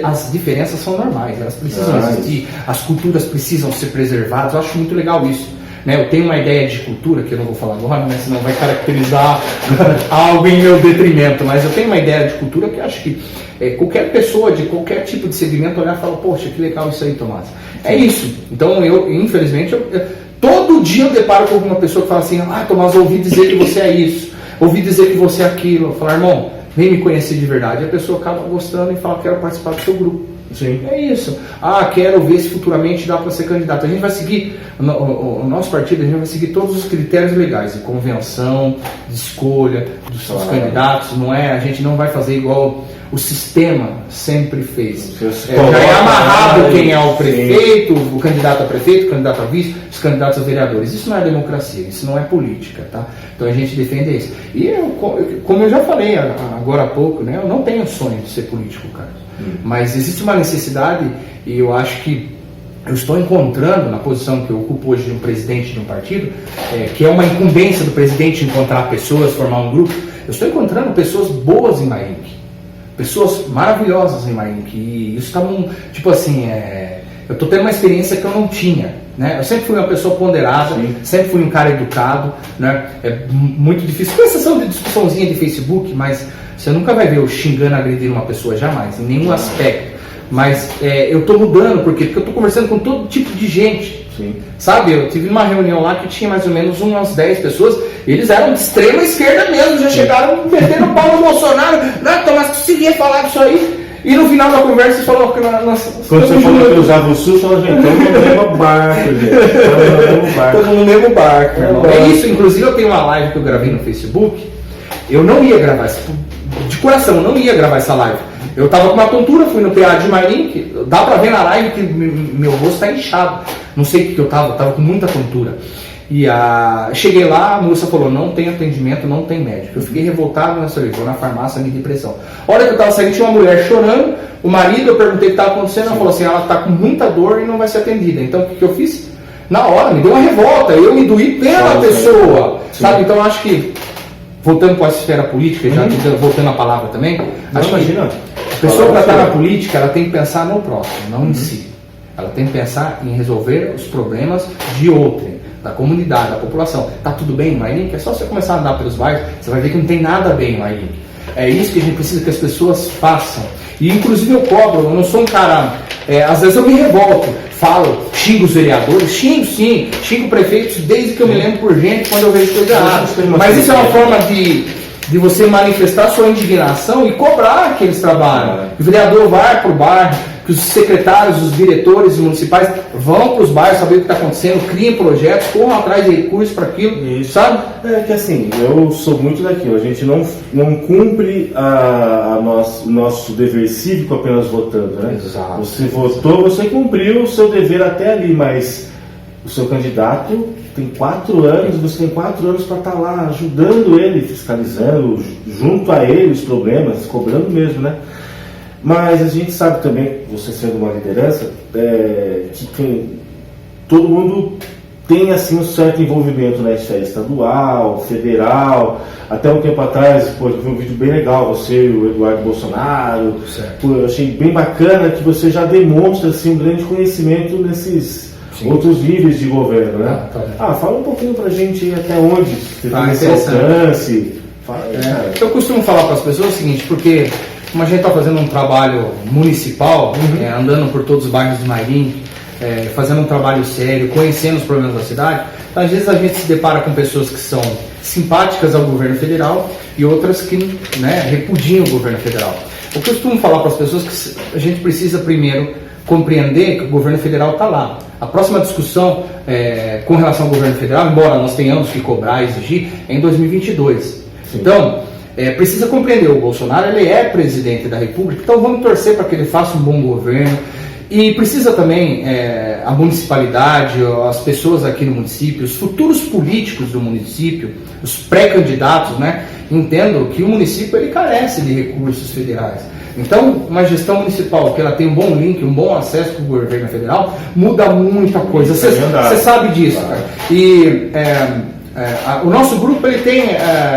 As diferenças são normais, elas precisam existir. As culturas precisam ser preservadas. Eu acho muito legal isso. Eu tenho uma ideia de cultura, que eu não vou falar agora, né, senão vai caracterizar algo em meu detrimento, mas eu tenho uma ideia de cultura que eu acho que qualquer pessoa de qualquer tipo de segmento olhar e falar, poxa, que legal isso aí, Tomás. É isso. Então, infelizmente, todo dia eu deparo com alguma pessoa que fala assim, Tomás, ouvi dizer que você é isso, ouvi dizer que você é aquilo. Eu falo, irmão, vem me conhecer de verdade. A pessoa acaba gostando e fala, quero participar do seu grupo. Sim. É isso. Quero ver se futuramente dá para ser candidato. A gente vai seguir, o nosso partido, a gente vai seguir todos os critérios legais de convenção, de escolha dos seus candidatos. Não é, a gente não vai fazer igual o sistema sempre fez. Já é amarrado quem é o prefeito, o candidato a prefeito, o candidato a vice, os candidatos a vereadores. Isso não é democracia, isso não é política, tá? Então a gente defende isso. E como eu já falei agora há pouco, né, eu não tenho sonho de ser político, Carlos. Mas existe uma necessidade, e eu acho que eu estou encontrando, na posição que eu ocupo hoje de um presidente de um partido, que é uma incumbência do presidente encontrar pessoas, formar um grupo, eu estou encontrando pessoas boas em Mairink. Pessoas maravilhosas em Mairink, e isso está tipo assim, eu estou tendo uma experiência que eu não tinha, né? Eu sempre fui uma pessoa ponderada, sempre fui um cara educado, né? É muito difícil, com exceção de discussãozinha de Facebook, mas você nunca vai ver eu xingando, agredindo uma pessoa, jamais, em nenhum aspecto. Mas eu estou mudando, por quê? Porque eu estou conversando com todo tipo de gente. Sim. Sabe, eu tive uma reunião lá que tinha mais ou menos umas 10 pessoas, e eles eram de extrema esquerda mesmo, já chegaram metendo o pau no Bolsonaro. Não, Tomás, você ia falar disso aí? E no final da conversa você falou que quando você falou que eu usava o SUS, falou, gente, estamos no mesmo barco, gente. Estamos no mesmo barco. É isso, inclusive eu tenho uma live que eu gravei no Facebook, eu não ia gravar isso, de coração, eu não ia gravar essa live. Eu tava com uma tontura, fui no PA de Mairink, dá pra ver na live que meu rosto tá inchado. Não sei o que eu tava com muita tontura. E cheguei lá, a moça falou, não tem atendimento, não tem médico. Eu fiquei revoltado, mas falei, vou na farmácia, me depressão. A hora que eu tava saindo, tinha uma mulher chorando, o marido, eu perguntei o que tava acontecendo, ela falou assim, ela tá com muita dor e não vai ser atendida. Então o que eu fiz? Na hora, me deu uma revolta, eu me doí pela pessoa, sabe? Então eu acho que, voltando para a esfera política, já voltando a palavra também, acho que a pessoa para estar na política, ela tem que pensar no próximo, não em si. Ela tem que pensar em resolver os problemas de outrem, da comunidade, da população. Tá tudo bem em Mairink? É só você começar a andar pelos bairros, você vai ver que não tem nada bem em Mairink. É isso que a gente precisa que as pessoas façam. E inclusive eu cobro, eu não sou um cara... às vezes eu me revolto, falo, xingo os vereadores, xingo prefeitos desde que eu me lembro por gente quando eu vejo coisa errada. Mas isso é uma forma de você manifestar sua indignação e cobrar que eles trabalham. O vereador vai para o bairro, que os secretários, os diretores municipais vão para os bairros saber o que está acontecendo, criem projetos, corram atrás de recursos para aquilo, sabe? É que assim, eu sou muito daquilo, a gente não cumpre o nosso dever cívico apenas votando, né? Exato. Você votou, você cumpriu o seu dever até ali, mas o seu candidato tem 4 anos, você tem 4 anos para estar lá ajudando ele, fiscalizando junto a ele os problemas, cobrando mesmo, né? Mas a gente sabe também, você sendo uma liderança, que todo mundo tem assim um certo envolvimento na esfera estadual, federal. Até um tempo atrás, eu vi um vídeo bem legal, você e o Eduardo Bolsonaro. Eu achei bem bacana que você já demonstra assim, um grande conhecimento nesses outros níveis de governo, né? Fala um pouquinho pra gente até onde você tem esse alcance. Eu costumo falar para as pessoas o seguinte, porque como a gente está fazendo um trabalho municipal, andando por todos os bairros de Mairink, fazendo um trabalho sério, conhecendo os problemas da cidade, às vezes a gente se depara com pessoas que são simpáticas ao governo federal e outras que repudiam o governo federal. Eu costumo falar para as pessoas que a gente precisa primeiro compreender que o governo federal está lá. A próxima discussão com relação ao governo federal, embora nós tenhamos que cobrar e exigir, é em 2022. Sim. Então, precisa compreender, o Bolsonaro ele é presidente da República, então vamos torcer para que ele faça um bom governo. E precisa também a municipalidade, as pessoas aqui no município, os futuros políticos do município, os pré-candidatos, entendam que o município ele carece de recursos federais. Então, uma gestão municipal que ela tem um bom link, um bom acesso com o governo federal, muda muita coisa. Você sabe disso, cara. E o nosso grupo ele tem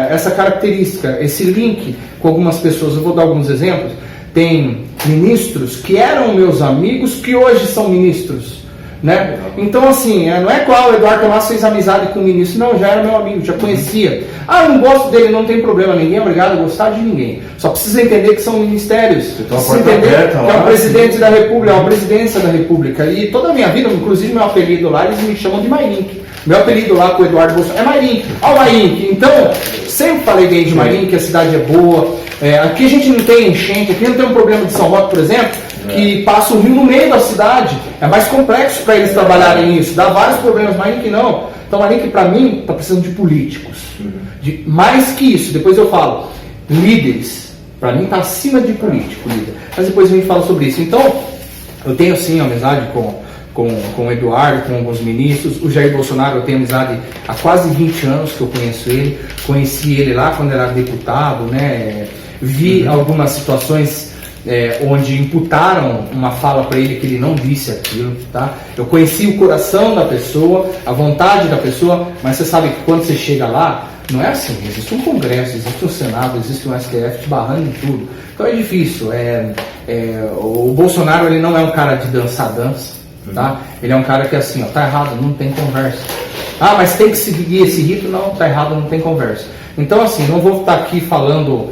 essa característica, esse link com algumas pessoas. Eu vou dar alguns exemplos. Tem ministros que eram meus amigos que hoje são ministros, né? Então assim, não é qual o Eduardo Tomás fez amizade com o ministro, não, já era meu amigo, já conhecia. Eu não gosto dele, não tem problema, ninguém é obrigado a gostar de ninguém. Só precisa entender que são ministérios, precisa entender que é o presidente da República, é a presidência da República. E toda a minha vida, inclusive meu apelido lá, eles me chamam de Mairink. Meu apelido lá com o Eduardo Bolsonaro é Mairink. Mairink. Então, sempre falei bem de Mairink, que a cidade é boa. Aqui a gente não tem enchente, aqui não tem um problema de São Roque, por exemplo, que passa o rio no meio da cidade. É mais complexo para eles trabalharem isso, dá vários problemas, Mairink não. Então Mairink, para mim, está precisando de políticos. Mais que isso, depois eu falo, líderes. Para mim está acima de político, líder. Mas depois a gente fala sobre isso. Então, eu tenho sim amizade com o Eduardo, com alguns ministros. O Jair Bolsonaro, eu tenho amizade há quase 20 anos que eu conheço ele. Conheci ele lá quando era deputado, né? Vi algumas situações onde imputaram uma fala para ele que ele não disse aquilo, tá? Eu conheci o coração da pessoa, a vontade da pessoa, mas você sabe que quando você chega lá, não é assim. Existe um Congresso, existe um Senado, existe um STF te barrando em tudo. Então é difícil. O Bolsonaro, ele não é um cara de dança, tá? Ele é um cara que assim, ó, tá errado, não tem conversa. Ah, mas tem que seguir esse rito? Não, tá errado, não tem conversa. Então assim, não vou estar aqui falando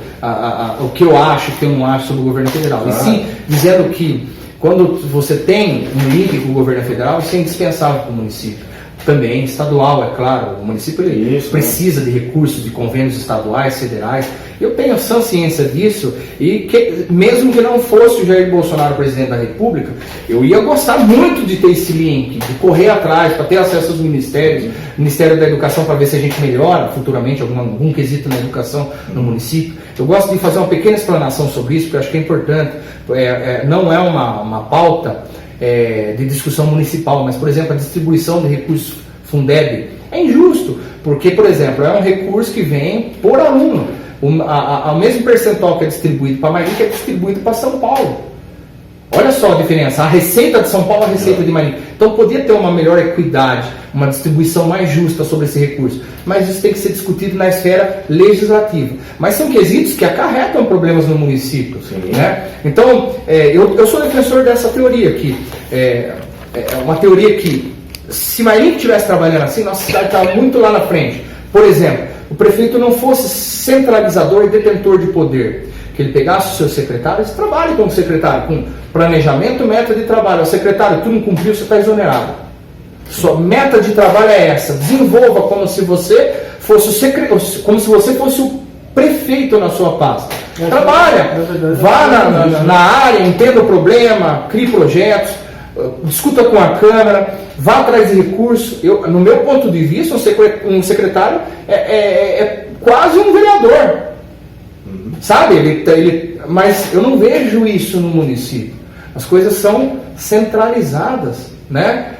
o que eu acho, o que eu não acho sobre o governo federal. E sim, dizendo que quando você tem um link com o governo federal, isso é indispensável para o município. Também estadual, é claro, o município precisa de recursos, de convênios estaduais, federais. Eu tenho sã ciência disso e mesmo que não fosse o Jair Bolsonaro presidente da República, eu ia gostar muito de ter esse link, de correr atrás, para ter acesso aos ministérios, Ministério da Educação, para ver se a gente melhora futuramente algum quesito na educação no município. Eu gosto de fazer uma pequena explanação sobre isso, porque eu acho que é importante. Não é uma pauta de discussão municipal, mas, por exemplo, a distribuição de recursos Fundeb é injusto, porque, por exemplo, é um recurso que vem por aluno. O mesmo percentual que é distribuído para Mairink é distribuído para São Paulo. Olha só a diferença, a receita de São Paulo, a receita de Mairink. Então podia ter uma melhor equidade, uma distribuição mais justa sobre esse recurso, mas isso tem que ser discutido na esfera legislativa. Mas são quesitos que acarretam problemas no município, né? Então eu sou defensor dessa teoria aqui. É uma teoria que, se Mairink estivesse trabalhando assim, nossa cidade estava muito lá na frente. Por exemplo, o prefeito não fosse centralizador e detentor de poder, que ele pegasse os seus secretários e trabalhe como secretário, com planejamento, meta de trabalho. O secretário, tu não cumpriu, você está exonerado. Sua meta de trabalho é essa. Desenvolva como se você fosse o prefeito na sua pasta. Trabalha, vá na área, entenda o problema, crie projetos, discuta com a Câmara, vá atrás de recursos. No meu ponto de vista, um secretário é quase um vereador. Sabe? Mas eu não vejo isso no município. As coisas são centralizadas, né?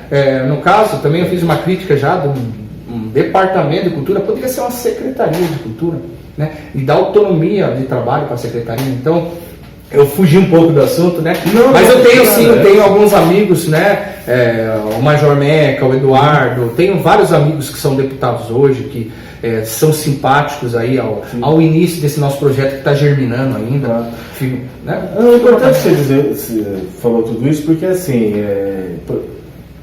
No caso, também eu fiz uma crítica já de um departamento de cultura, poderia ser uma secretaria de cultura, né? E dar autonomia de trabalho para a secretaria. Então, eu fugi um pouco do assunto, né? Mas eu tenho alguns amigos, né? O Major Meca, o Eduardo, tenho vários amigos que são deputados hoje, que são simpáticos aí ao início desse nosso projeto que está germinando ainda. Né? É importante você falou tudo isso, porque assim,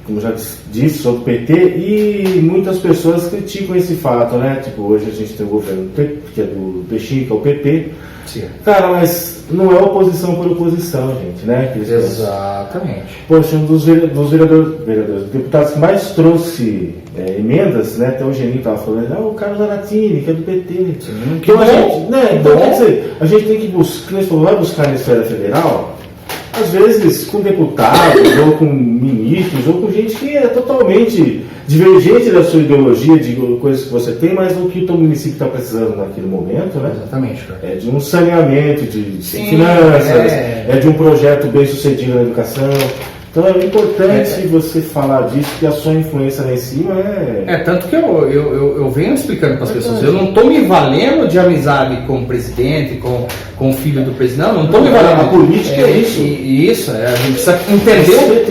como já disse, sou do PT e muitas pessoas criticam esse fato, né? Tipo, hoje a gente tem o governo que é do Peixinho, que é o PP. Sim. Cara, mas não é oposição por oposição, gente, né? Exatamente. Poxa, um dos vereadores, deputados que mais trouxe emendas, né? Até o Geninho estava falando, o Carlos Zaratini, que é do PT. Sim, então, quer dizer, a gente tem que buscar, vai buscar na esfera federal, às vezes com deputados, ou com ministros, ou com gente que é totalmente divergente da sua ideologia, de coisas que você tem, mas o que o teu município está precisando naquele momento, né? Exatamente. Cara. É de um saneamento, de finanças, de um projeto bem sucedido na educação. Então é importante você falar disso, que a sua influência lá em cima tanto que eu venho explicando para as pessoas, eu não estou me valendo de amizade com o presidente, com o filho do presidente, não estou me valendo. A política é isso. Isso, a gente precisa entender.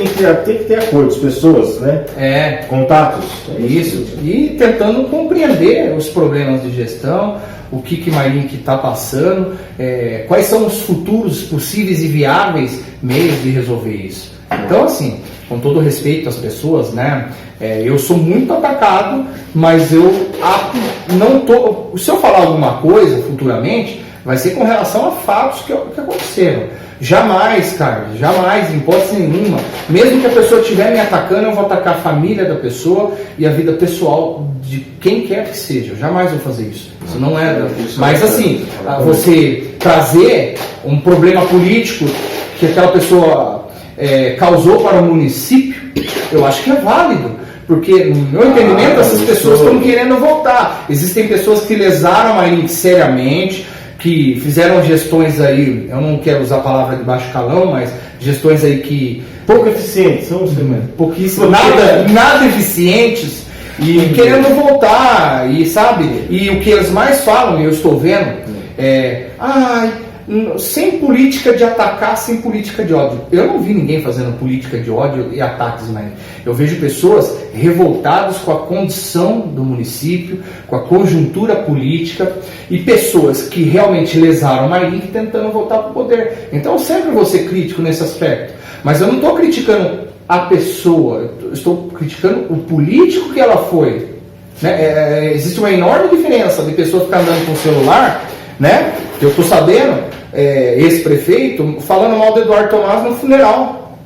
Tem que ter acordos, pessoas, né? Contatos. Isso, e tentando compreender os problemas de gestão, o que Mairink está passando, quais são os futuros possíveis e viáveis meios de resolver isso. Então, assim, com todo respeito às pessoas, né? Eu sou muito atacado, mas eu não tô. Se eu falar alguma coisa futuramente, vai ser com relação a fatos que aconteceram. Jamais, Carlos, jamais, em hipótese nenhuma. Mesmo que a pessoa estiver me atacando, eu vou atacar a família da pessoa e a vida pessoal de quem quer que seja. Eu jamais vou fazer isso. Isso não é. Mas assim, você trazer um problema político que aquela pessoa causou para o município, eu acho que é válido. Porque, no meu entendimento, essas pessoas estão querendo voltar. Existem pessoas que lesaram a Mairink seriamente, que fizeram gestões aí, eu não quero usar a palavra de baixo calão, mas gestões aí que... Pouco eficientes, são pouquíssimo, nada eficientes, e querendo voltar, e sabe? E o que eles mais falam, e eu estou vendo, sem política de atacar, sem política de ódio. Eu não vi ninguém fazendo política de ódio e ataques, mas eu vejo pessoas revoltadas com a condição do município, com a conjuntura política, e pessoas que realmente lesaram Mairink tentando voltar para o poder. Então eu sempre vou ser crítico nesse aspecto, mas eu não estou criticando a pessoa, eu estou criticando o político que ela foi. Né? Existe uma enorme diferença de pessoa ficar andando com o celular, né? Eu estou sabendo, esse prefeito falando mal do Eduardo Tomás no funeral.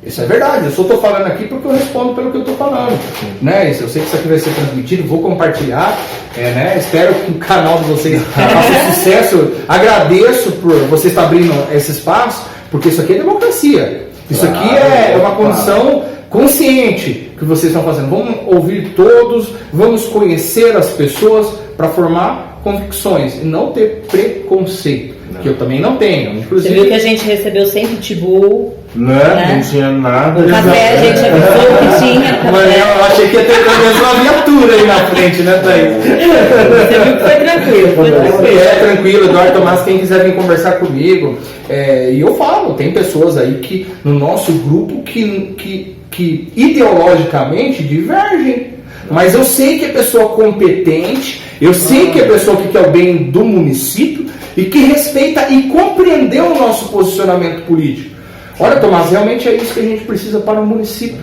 Isso é verdade, eu só estou falando aqui porque eu respondo pelo que eu estou falando. Né? Eu sei que isso aqui vai ser transmitido, vou compartilhar, né? Espero que o canal de vocês faça sucesso. Agradeço por você estar abrindo esse espaço, porque isso aqui é democracia. Isso aqui é uma condição consciente que vocês estão fazendo. Vamos ouvir todos, vamos conhecer as pessoas para formar convicções e não ter preconceito, que eu também não tenho. Inclusive, você viu que a gente recebeu sem pitbull, né? Não tinha nada. O café a gente avisou que tinha café. Mas eu achei que ia ter pelo menos uma viatura aí na frente, né, Thaís? Você viu que foi tranquilo. É tranquilo, Eduardo Tomás, quem quiser vir conversar comigo. E eu falo, tem pessoas aí que no nosso grupo que ideologicamente divergem. Mas eu sei que é pessoa competente, eu sei que é pessoa que quer o bem do município e que respeita e compreendeu o nosso posicionamento político. Olha, Tomás, realmente é isso que a gente precisa para o município.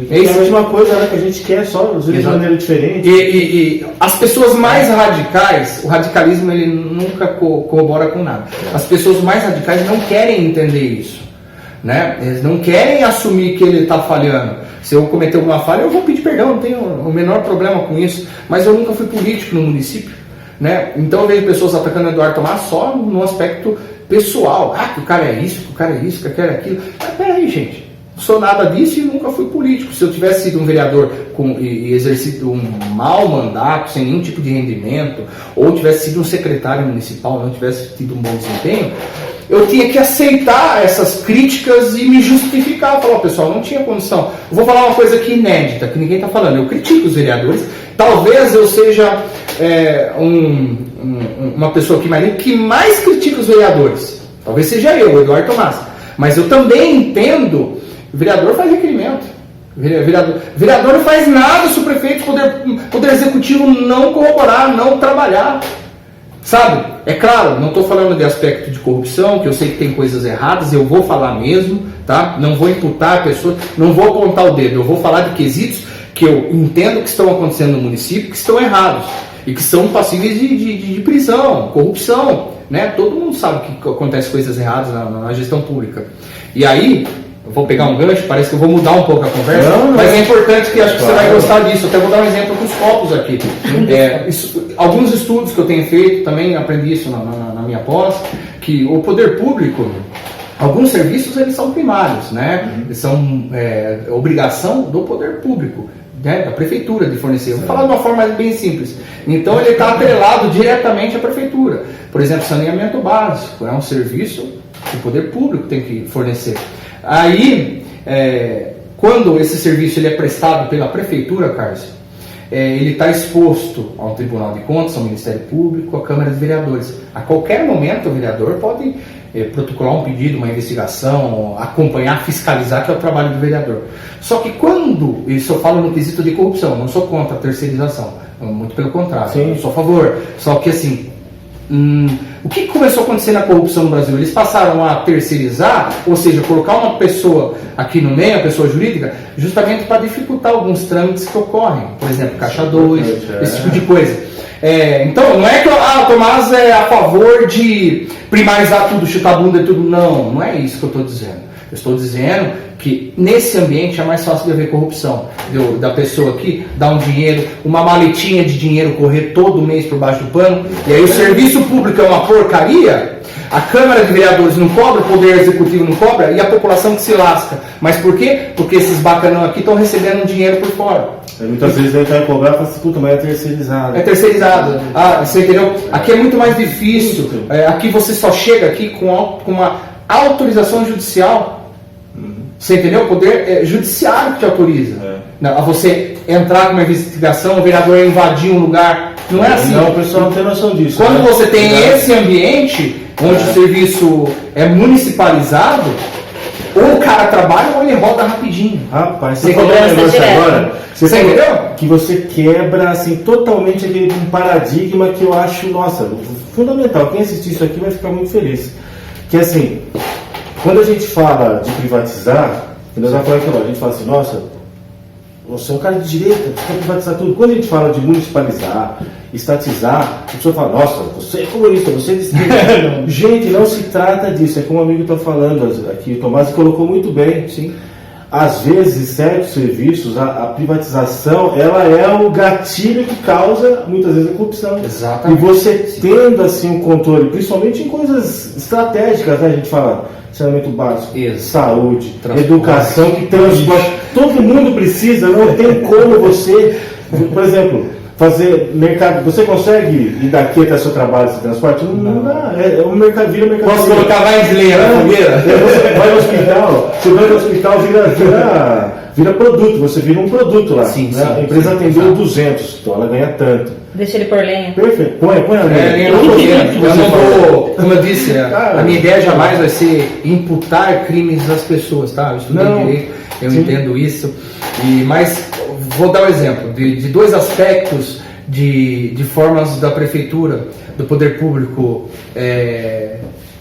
É isso, a mesma coisa, né, que a gente quer, só às vezes de maneira diferente. E as pessoas mais radicais, o radicalismo ele nunca corrobora com nada. As pessoas mais radicais não querem entender isso. Né? Eles não querem assumir que ele está falhando. Se eu cometer alguma falha, eu vou pedir perdão, não tenho o menor problema com isso. Mas eu nunca fui político no município. Né? Então eu vejo pessoas atacando o Eduardo Tomás só no aspecto pessoal. Que o cara é isso, que o cara é isso, que o cara é aquilo. Mas peraí, gente. Não sou nada disso e nunca fui político. Se eu tivesse sido um vereador e exercido um mau mandato, sem nenhum tipo de rendimento, ou tivesse sido um secretário municipal, não tivesse tido um bom desempenho, eu tinha que aceitar essas críticas e me justificar. Falar, pessoal, não tinha condição. Eu vou falar uma coisa aqui inédita, que ninguém está falando. Eu critico os vereadores. Talvez eu seja uma pessoa que mais critica os vereadores. Talvez seja eu, o Eduardo Tomás. Mas eu também entendo, o vereador faz requerimento. Vereador não faz nada se o prefeito, poder executivo não corroborar, não trabalhar. Sabe? É claro, não estou falando de aspecto de corrupção, que eu sei que tem coisas erradas, eu vou falar mesmo, tá? Não vou imputar a pessoa, não vou apontar o dedo, eu vou falar de quesitos que eu entendo que estão acontecendo no município, que estão errados e que são passíveis de prisão, corrupção, né? Todo mundo sabe que acontecem coisas erradas na gestão pública. E aí, eu vou pegar um gancho, parece que eu vou mudar um pouco a conversa, mas é importante que acho que você vai gostar disso. Eu até vou dar um exemplo com os copos aqui. Alguns estudos que eu tenho feito, também aprendi isso na minha pós, que o poder público, alguns serviços eles são primários, né? Eles são obrigação do poder público, né? Da prefeitura de fornecer. Eu vou falar de uma forma bem simples. Então ele está atrelado diretamente à prefeitura. Por exemplo, saneamento básico é um serviço que o poder público tem que fornecer. Aí, quando esse serviço ele é prestado pela prefeitura, Carlos, ele está exposto ao Tribunal de Contas, ao Ministério Público, à Câmara de Vereadores. A qualquer momento o vereador pode protocolar um pedido, uma investigação, acompanhar, fiscalizar, que é o trabalho do vereador. Só que quando, isso eu falo no quesito de corrupção, não sou contra a terceirização, muito pelo contrário, eu sou a favor. Só que assim, o que começou a acontecer na corrupção no Brasil? Eles passaram a terceirizar, ou seja, colocar uma pessoa aqui no meio, a pessoa jurídica, justamente para dificultar alguns trâmites que ocorrem. Por exemplo, Caixa 2, esse tipo de coisa. Então, não é que o Tomás é a favor de primarizar tudo, chutar a bunda e tudo. Não é isso que eu estou dizendo. Eu estou dizendo que nesse ambiente é mais fácil de haver corrupção. Da pessoa aqui dar um dinheiro, uma maletinha de dinheiro correr todo mês por baixo do pano, e aí o serviço público é uma porcaria. A Câmara de Vereadores não cobra, o Poder Executivo não cobra e a população que se lasca. Mas por quê? Porque esses bacanão aqui estão recebendo dinheiro por fora. Muitas vezes ele vai cobrar e fala assim, puta, mas é terceirizado. É terceirizado. Você entendeu? Aqui é muito mais difícil. Aqui você só chega aqui com uma autorização judicial. Você entendeu? O poder judiciário que te autoriza. A você entrar com uma investigação, o vereador invadir um lugar. Não é assim. Não, o pessoal não tem noção disso. Quando você tem esse ambiente, onde o serviço é municipalizado, ou o cara trabalha ou ele roda rapidinho. Rapaz, você falou um negócio agora, você entendeu? Que você quebra assim, totalmente aquele paradigma que eu acho, nossa, fundamental. Quem assistir isso aqui vai ficar muito feliz. Que assim, quando a gente fala de privatizar, nós vamos falar aqui, a gente fala assim, nossa, você é um cara de direita, você quer privatizar tudo. Quando a gente fala de municipalizar, estatizar, a pessoa fala, nossa, você é comunista, você é de esquerda. Gente, não se trata disso, é como o amigo está falando aqui, o Tomás colocou muito bem. Sim. Às vezes, certos serviços, a privatização, ela é o gatilho que causa, muitas vezes, a corrupção. Exatamente. E você tendo, assim, um controle, principalmente em coisas estratégicas, né? A gente fala saneamento básico, saúde, educação, que transporte. Todo mundo precisa, não tem como você, por exemplo, fazer mercado. Você consegue ir daqui até seu trabalho de transporte? Não dá. É um mercado, vira mercado. Posso colocar mais lenha na fogueira? Você vai no hospital, vira produto, você vira um produto lá. Sim, né? A empresa atendeu 200, então ela ganha tanto. Deixa ele por lenha. Perfeito, põe a lenha. Eu não vou, como eu disse, a minha ideia jamais vai ser imputar crimes às pessoas, tá? Eu estudei direito, eu entendo isso. Mas vou dar um exemplo de dois aspectos de formas da prefeitura, do poder público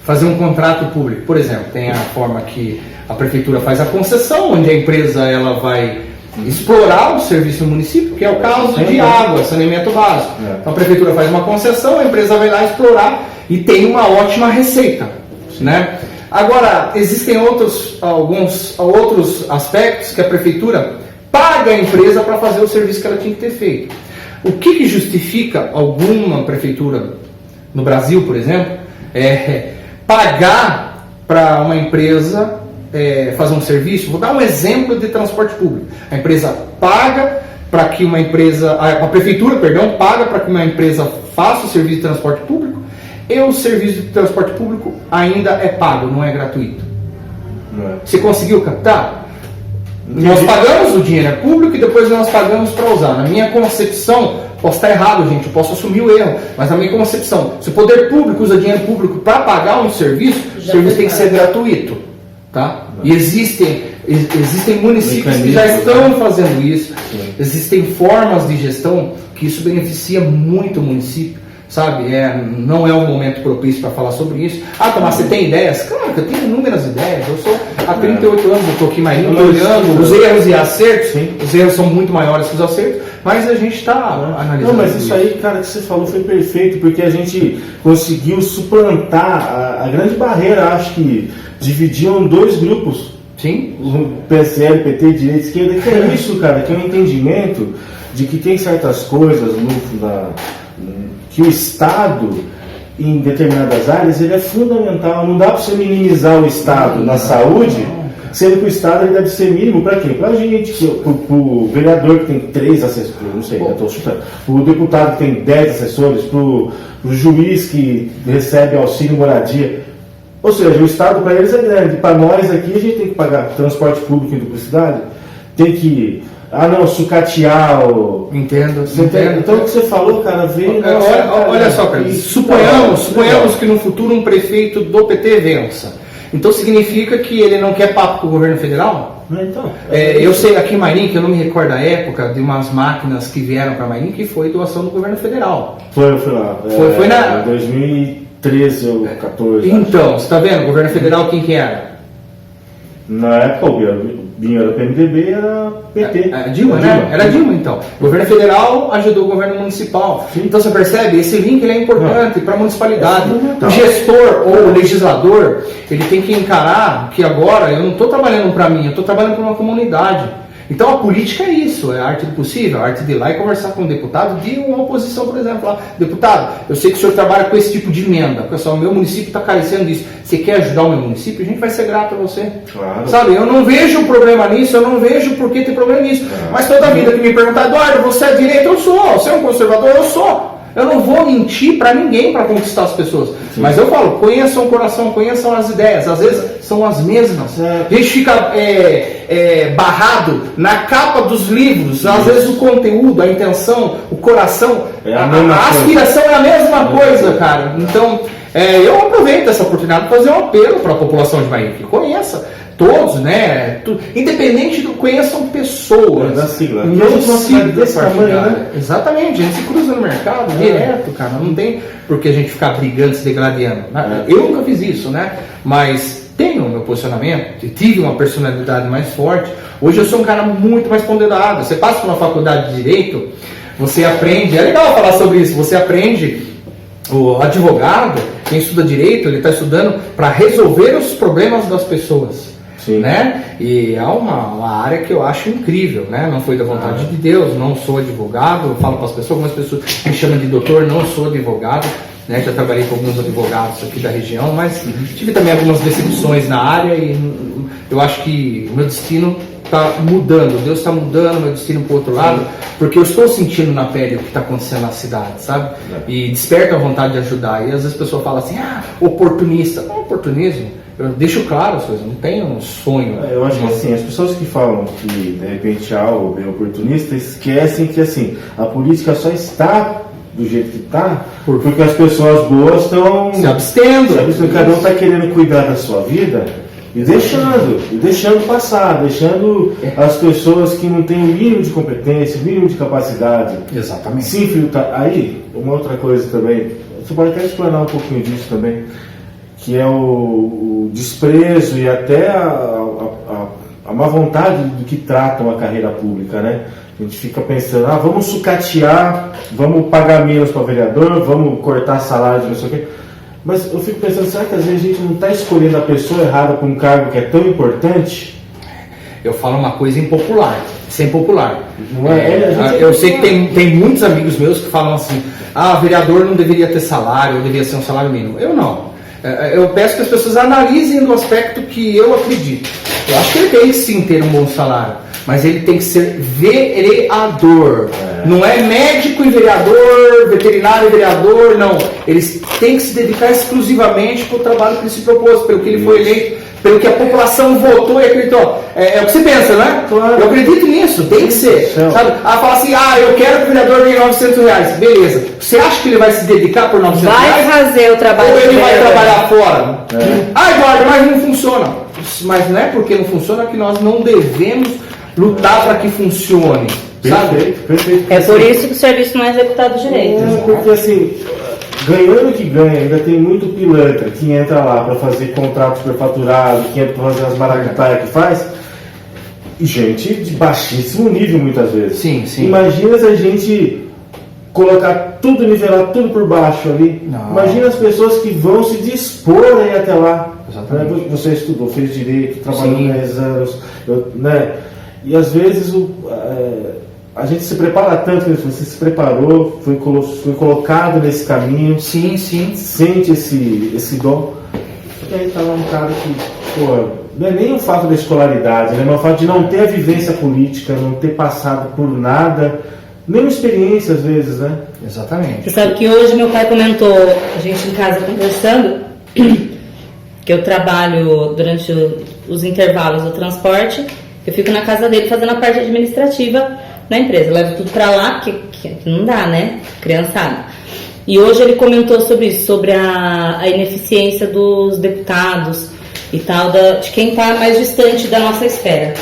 fazer um contrato público. Por exemplo, tem a forma que a prefeitura faz a concessão, onde a empresa ela vai explorar o serviço do município, que é o caso de água, saneamento básico. Então a prefeitura faz uma concessão, a empresa vai lá explorar e tem uma ótima receita, né? Agora, existem alguns outros aspectos que a prefeitura paga a empresa para fazer o serviço que ela tinha que ter feito. O que justifica alguma prefeitura no Brasil, por exemplo, pagar para uma empresa fazer um serviço? Vou dar um exemplo de transporte público. A empresa paga para que a prefeitura, paga para que uma empresa faça o serviço de transporte público e o serviço de transporte público ainda é pago, não é gratuito. Você conseguiu captar? Nós pagamos, o dinheiro é público e depois nós pagamos para usar. Na minha concepção, posso estar errado, gente, eu posso assumir o erro, mas na minha concepção, se o poder público usa dinheiro público para pagar um serviço, o serviço tem que ser gratuito. Tá? E existem municípios que já estão fazendo isso. Existem formas de gestão que isso beneficia muito o município, sabe? Não é um momento propício para falar sobre isso. Tomás, você tem ideias? Claro que eu tenho inúmeras ideias. Eu sou há 38 anos, eu estou aqui mais olhando os erros e acertos. Os erros são muito maiores que os acertos, mas a gente está analisando. Não, mas isso aí, cara, que você falou foi perfeito, porque a gente conseguiu suplantar a grande barreira, acho que dividiam dois grupos. Sim. O PSL, PT, direita e esquerda, que é isso, cara, que é um entendimento de que tem certas coisas que o Estado, em determinadas áreas, ele é fundamental. Não dá para você minimizar o Estado na saúde, sendo que o Estado ele deve ser mínimo para quem? Para a gente, para o vereador que tem 3 assessores, não sei, estou chutando, para o deputado que tem 10 assessores, para o juiz que recebe auxílio moradia. Ou seja, o Estado para eles é grande. Para nós aqui a gente tem que pagar transporte público em duplicidade, tem que sucatear o... Entendo. Então o que você falou, cara, veio... Olha só, cara, suponhamos que no futuro um prefeito do PT vença. Então significa que ele não quer papo com o governo federal? Então, eu sei aqui em Mairim, que eu não me recordo da época, de umas máquinas que vieram para Mairim, que foi doação do governo federal. Foi lá. Foi na... 2013 ou 2014. Então, você está vendo? O governo federal quem que era? Na época o Binho era PMDB, era PT. Dilma, né? Era Dilma, então. O governo federal ajudou o governo municipal. Sim. Então você percebe, esse link ele é importante para a municipalidade. O gestor ou o legislador, ele tem que encarar que agora eu não estou trabalhando para mim, eu estou trabalhando para uma comunidade. Então a política é isso, é a arte do possível, a arte de ir lá e conversar com um deputado de uma oposição, por exemplo, lá, deputado, eu sei que o senhor trabalha com esse tipo de emenda, pessoal, meu município está carecendo disso, você quer ajudar o meu município? A gente vai ser grato a você. Claro. Sabe, eu não vejo problema nisso, eu não vejo por que tem problema nisso, mas toda vida que me perguntar, Eduardo, você é direita? Eu sou, você é um conservador? Eu sou. Eu não vou mentir para ninguém para conquistar as pessoas. Sim. Mas eu falo, conheçam o coração, conheçam as ideias. Às vezes são as mesmas. A gente fica barrado na capa dos livros. Às vezes o conteúdo, a intenção, o coração, a aspiração é a mesma coisa, cara. Então, eu aproveito essa oportunidade para fazer um apelo para a população de Maíra, que conheça. Todos, né? Independente do conheçam pessoas. Da sigla. Não sigla desse tamanho, né? Exatamente, a gente se cruza no mercado direto, cara. Não tem por que a gente ficar brigando, se degradando. Eu nunca fiz isso, né? Mas tenho o meu posicionamento, tive uma personalidade mais forte. Hoje eu sou um cara muito mais ponderado. Você passa por uma faculdade de Direito, você aprende, é legal falar sobre isso, você aprende. O advogado, quem estuda Direito, ele está estudando para resolver os problemas das pessoas. Sim. Né? E é uma área que eu acho incrível, né? Não foi da vontade de Deus, não sou advogado, eu falo para as pessoas, algumas pessoas me chamam de doutor, não sou advogado, né? Já trabalhei com alguns advogados aqui da região, mas tive também algumas decepções na área e eu acho que o meu destino está mudando, Deus está mudando meu destino para o outro lado, porque eu estou sentindo na pele o que está acontecendo na cidade, sabe? E desperta a vontade de ajudar. E às vezes a pessoa fala assim, oportunista. Não é oportunismo. Eu deixo claro as coisas, não tenho um sonho. Eu acho que assim, as pessoas que falam que de repente algo é oportunista esquecem que assim, a política só está do jeito que está porque as pessoas boas estão se abstendo. Cada um está querendo cuidar da sua vida e deixando passar, deixando as pessoas que não têm o mínimo de competência, o mínimo de capacidade. Exatamente. Se infiltrar. Aí, uma outra coisa também, você pode até explanar um pouquinho disso também, que é o desprezo e até a má vontade do que tratam a carreira pública, né? A gente fica pensando, vamos sucatear, vamos pagar menos para vereador, vamos cortar salário, não sei o quê. Mas eu fico pensando, será que às vezes a gente não está escolhendo a pessoa errada para um cargo que é tão importante? Eu falo uma coisa impopular, isso é impopular. Não é? Eu sei que tem muitos amigos meus que falam assim, vereador não deveria ter salário, ou deveria ser um salário mínimo. Eu não. Eu peço que as pessoas analisem do aspecto que eu acredito. Eu acho que ele tem que sim ter um bom salário, mas ele tem que ser vereador. Não é médico e vereador, veterinário e vereador, não. Eles têm que se dedicar exclusivamente para o trabalho que ele se propôs, pelo que ele foi eleito, pelo que a população votou e acreditou. É o que você pensa, né? Claro. Eu acredito nisso, tem que ser. Sabe? Fala assim, eu quero que o vereador ganhe R$900. Beleza. Você acha que ele vai se dedicar por R$900? Vai fazer o trabalho. Ou ele vai trabalhar fora? Eduardo, mas não funciona. Mas não é porque não funciona que nós não devemos lutar para que funcione. Sabe? Perfeito. É por isso que o serviço não é executado direito. Porque assim, ganhando que ganha, ainda tem muito pilantra que entra lá para fazer contrato superfaturado, que entra para fazer as maracutaias que faz, e gente de baixíssimo nível muitas vezes. Sim. Imagina se a gente colocar tudo, nivelar tudo por baixo ali. Não. Imagina as pessoas que vão se dispor a ir até lá. Exatamente. Você estudou, fez direito, trabalhou 10 anos, né? E às vezes a gente se prepara tanto, você se preparou, foi colocado nesse caminho. Sim. Sente esse dom. Porque aí tá lá um cara que, não é nem o fato da escolaridade, né? Mas o fato de não ter a vivência política, não ter passado por nada, nem experiência às vezes, né? Exatamente. Você sabe que hoje meu pai comentou, a gente em casa conversando, que eu trabalho durante os intervalos do transporte, eu fico na casa dele fazendo a parte administrativa na empresa, eu levo tudo pra lá, que não dá, né? Criançada. E hoje ele comentou sobre isso, sobre a ineficiência dos deputados e tal, de quem tá mais distante da nossa esfera.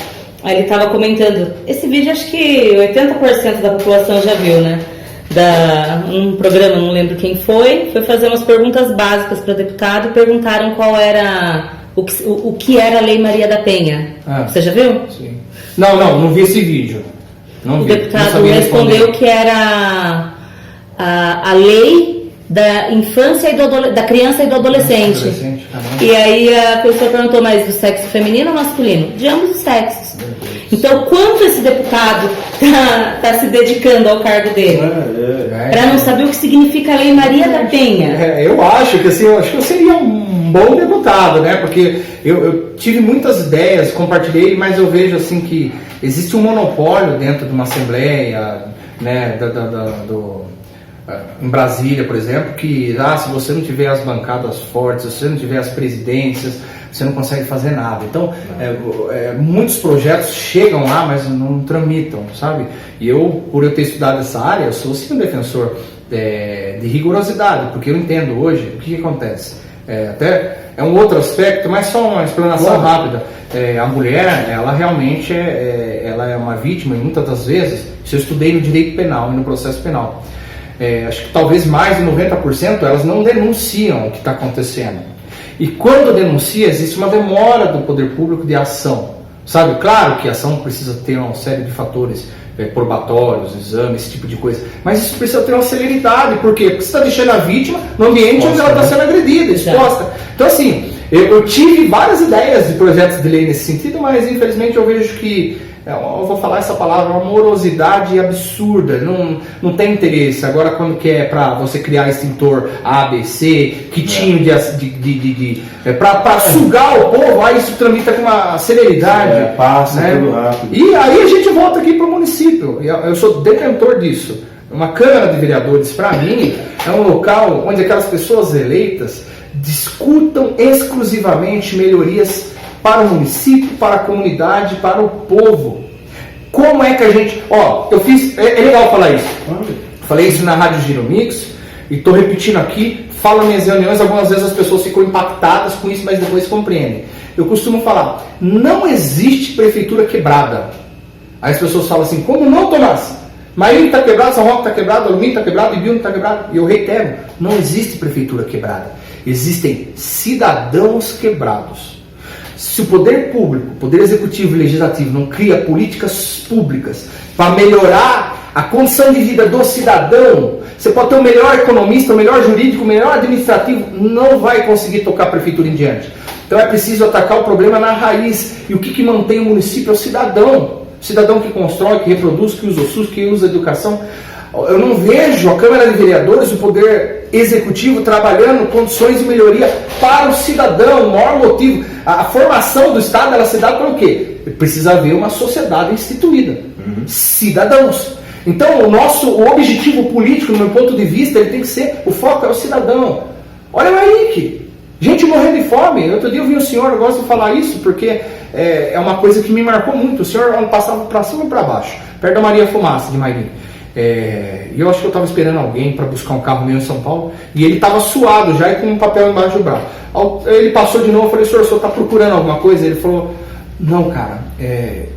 Aí ele estava comentando, esse vídeo acho que 80% da população já viu, né? Um programa, não lembro quem foi fazer umas perguntas básicas para o deputado e perguntaram qual era o que era a Lei Maria da Penha. Você já viu? Sim. Não vi esse vídeo. O deputado respondeu que era a lei da infância e da criança e do adolescente. E aí a pessoa perguntou, mas do sexo feminino ou masculino? De ambos os sexos. Então, quanto esse deputado está se dedicando ao cargo dele? Para não saber o que significa a Lei Maria da Penha. Eu acho que assim, eu seria um bom deputado, né? Porque eu tive muitas ideias, compartilhei, mas eu vejo assim que existe um monopólio dentro de uma assembleia, né? Em Brasília, por exemplo, que se você não tiver as bancadas fortes, se você não tiver as presidências, você não consegue fazer nada. Então, muitos projetos chegam lá, mas não tramitam, sabe? E por eu ter estudado essa área, eu sou sim um defensor de rigorosidade, porque eu entendo hoje o que acontece. Até é um outro aspecto, mas só uma explanação rápida. A mulher, ela realmente ela é uma vítima, e muitas das vezes, se eu estudei no direito penal e no processo penal, acho que talvez mais de 90% elas não denunciam o que está acontecendo. E quando denuncia, existe uma demora do poder público de ação. Sabe, claro que a ação precisa ter uma série de fatores probatórios, exames, esse tipo de coisa. Mas isso precisa ter uma celeridade. Por quê? Porque você está deixando a vítima no ambiente onde ela está sendo agredida, exposta. Então assim, eu tive várias ideias de projetos de lei nesse sentido, mas infelizmente eu vejo que eu vou falar essa palavra, uma morosidade absurda, não tem interesse. Agora quando que é para você criar extintor A, B, C, kitinho para sugar o povo, aí isso tramita com uma celeridade. Passa né? tudo rápido. E aí a gente volta aqui para o município, eu sou detentor disso. Uma Câmara de Vereadores, para mim, é um local onde aquelas pessoas eleitas discutam exclusivamente melhorias para o município, para a comunidade, para o povo. Como é que a gente... eu fiz... É legal falar isso. Falei isso na Rádio Giro Mix e estou repetindo aqui. Falo nas minhas reuniões, algumas vezes as pessoas ficam impactadas com isso, mas depois compreendem. Eu costumo falar, não existe prefeitura quebrada. Aí as pessoas falam assim, como não, Tomás? Maíra está quebrado, São Roque está quebrado, Alumínio está quebrado, Ibiúna está quebrado. E eu reitero, não existe prefeitura quebrada. Existem cidadãos quebrados. Se o poder público, poder executivo e legislativo não cria políticas públicas para melhorar a condição de vida do cidadão, você pode ter o melhor economista, o melhor jurídico, o melhor administrativo, não vai conseguir tocar a prefeitura em diante. Então é preciso atacar o problema na raiz. E o que mantém o município é o cidadão. O cidadão que constrói, que reproduz, que usa o SUS, que usa a educação. Eu não vejo a Câmara de Vereadores, o Poder Executivo, trabalhando condições de melhoria para o cidadão. O maior motivo, a formação do Estado, ela se dá para o quê? Precisa haver uma sociedade instituída. Cidadãos. Então, o objetivo político, no meu ponto de vista, ele tem que ser, o foco é o cidadão. Olha o Henrique, gente morrendo de fome. Outro dia eu vi um senhor, eu gosto de falar isso, porque é uma coisa que me marcou muito. O senhor passava para cima e para baixo, perto da Maria Fumaça, de Mairim. E eu acho que eu estava esperando alguém para buscar um carro meu em São Paulo, e ele estava suado já e com um papel embaixo do braço. Ele passou de novo, eu falei, senhor, o senhor está procurando alguma coisa? Ele falou, não, cara,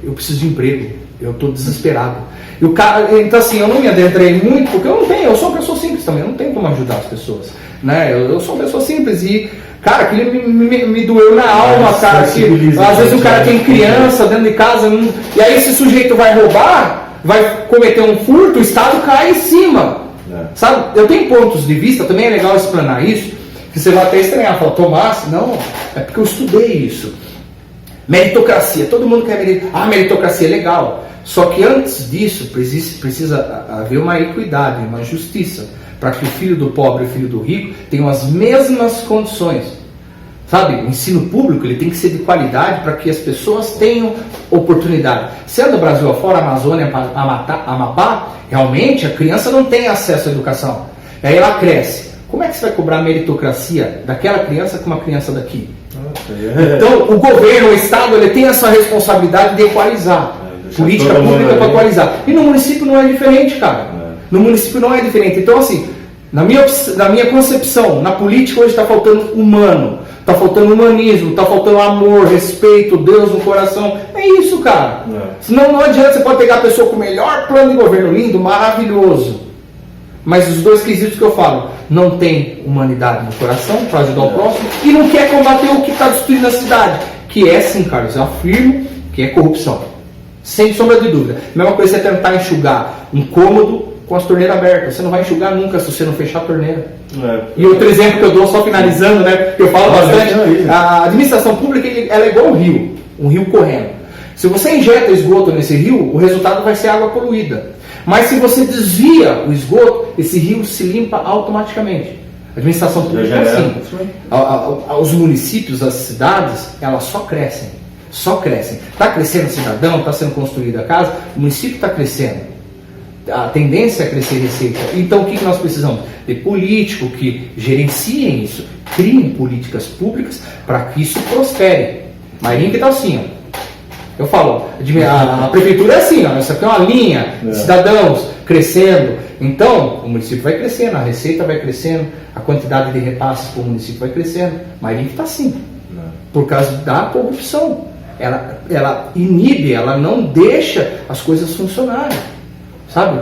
eu preciso de emprego, eu estou desesperado. E o cara, então assim, eu não me adentrei muito, porque eu sou uma pessoa simples também, eu não tenho como ajudar as pessoas, né? Eu sou uma pessoa simples e, cara, aquilo me doeu na alma, cara. Às vezes o cara tem criança dentro de casa, e aí esse sujeito vai roubar, vai cometer um furto, o Estado cai em cima. Sabe? Eu tenho pontos de vista, também é legal explanar isso, que você vai até estranhar, falar, Tomás, não, é porque eu estudei isso. Meritocracia, todo mundo quer meritocracia é legal. Só que antes disso precisa haver uma equidade, uma justiça, para que o filho do pobre e o filho do rico tenham as mesmas condições. Sabe, o ensino público ele tem que ser de qualidade para que as pessoas tenham oportunidade. Sendo o Brasil afora, Amazônia, Amapá, realmente a criança não tem acesso à educação. E aí ela cresce. Como é que você vai cobrar meritocracia daquela criança com uma criança daqui? Então o governo, o Estado, ele tem essa responsabilidade de equalizar. Política pública para equalizar. E no município não é diferente, cara. No município não é diferente. Então assim, na minha concepção, na política hoje está faltando humano. Está faltando humanismo, está faltando amor, respeito, Deus no coração. É isso, cara. Senão não adianta, você pode pegar a pessoa com o melhor plano de governo, lindo, maravilhoso. Mas os dois quesitos que eu falo, não tem humanidade no coração para ajudar o próximo e não quer combater o que está destruindo a cidade. Que é sim, Carlos, eu afirmo que é corrupção. Sem sombra de dúvida. A mesma coisa é tentar enxugar um cômodo com as torneiras abertas. Você não vai enxugar nunca se você não fechar a torneira. E outro exemplo que eu dou, só finalizando, né, que eu falo bastante, a administração pública ela é igual um rio correndo. Se você injeta esgoto nesse rio, o resultado vai ser água poluída. Mas se você desvia o esgoto, esse rio se limpa automaticamente. A administração pública é assim. Os municípios, as cidades, elas só crescem. Só crescem. Está crescendo o cidadão, está sendo construída a casa, o município está crescendo. A tendência é crescer receita. Então o que nós precisamos? De políticos que gerenciem isso, criem políticas públicas para que isso prospere. Mairinho que está assim, ó. Eu falo, a prefeitura é assim, ó, isso aqui é uma linha, cidadãos crescendo. Então, o município vai crescendo, a receita vai crescendo, a quantidade de repasses para o município vai crescendo. Mairinho que está assim, por causa da corrupção. Ela inibe, ela não deixa as coisas funcionarem, sabe?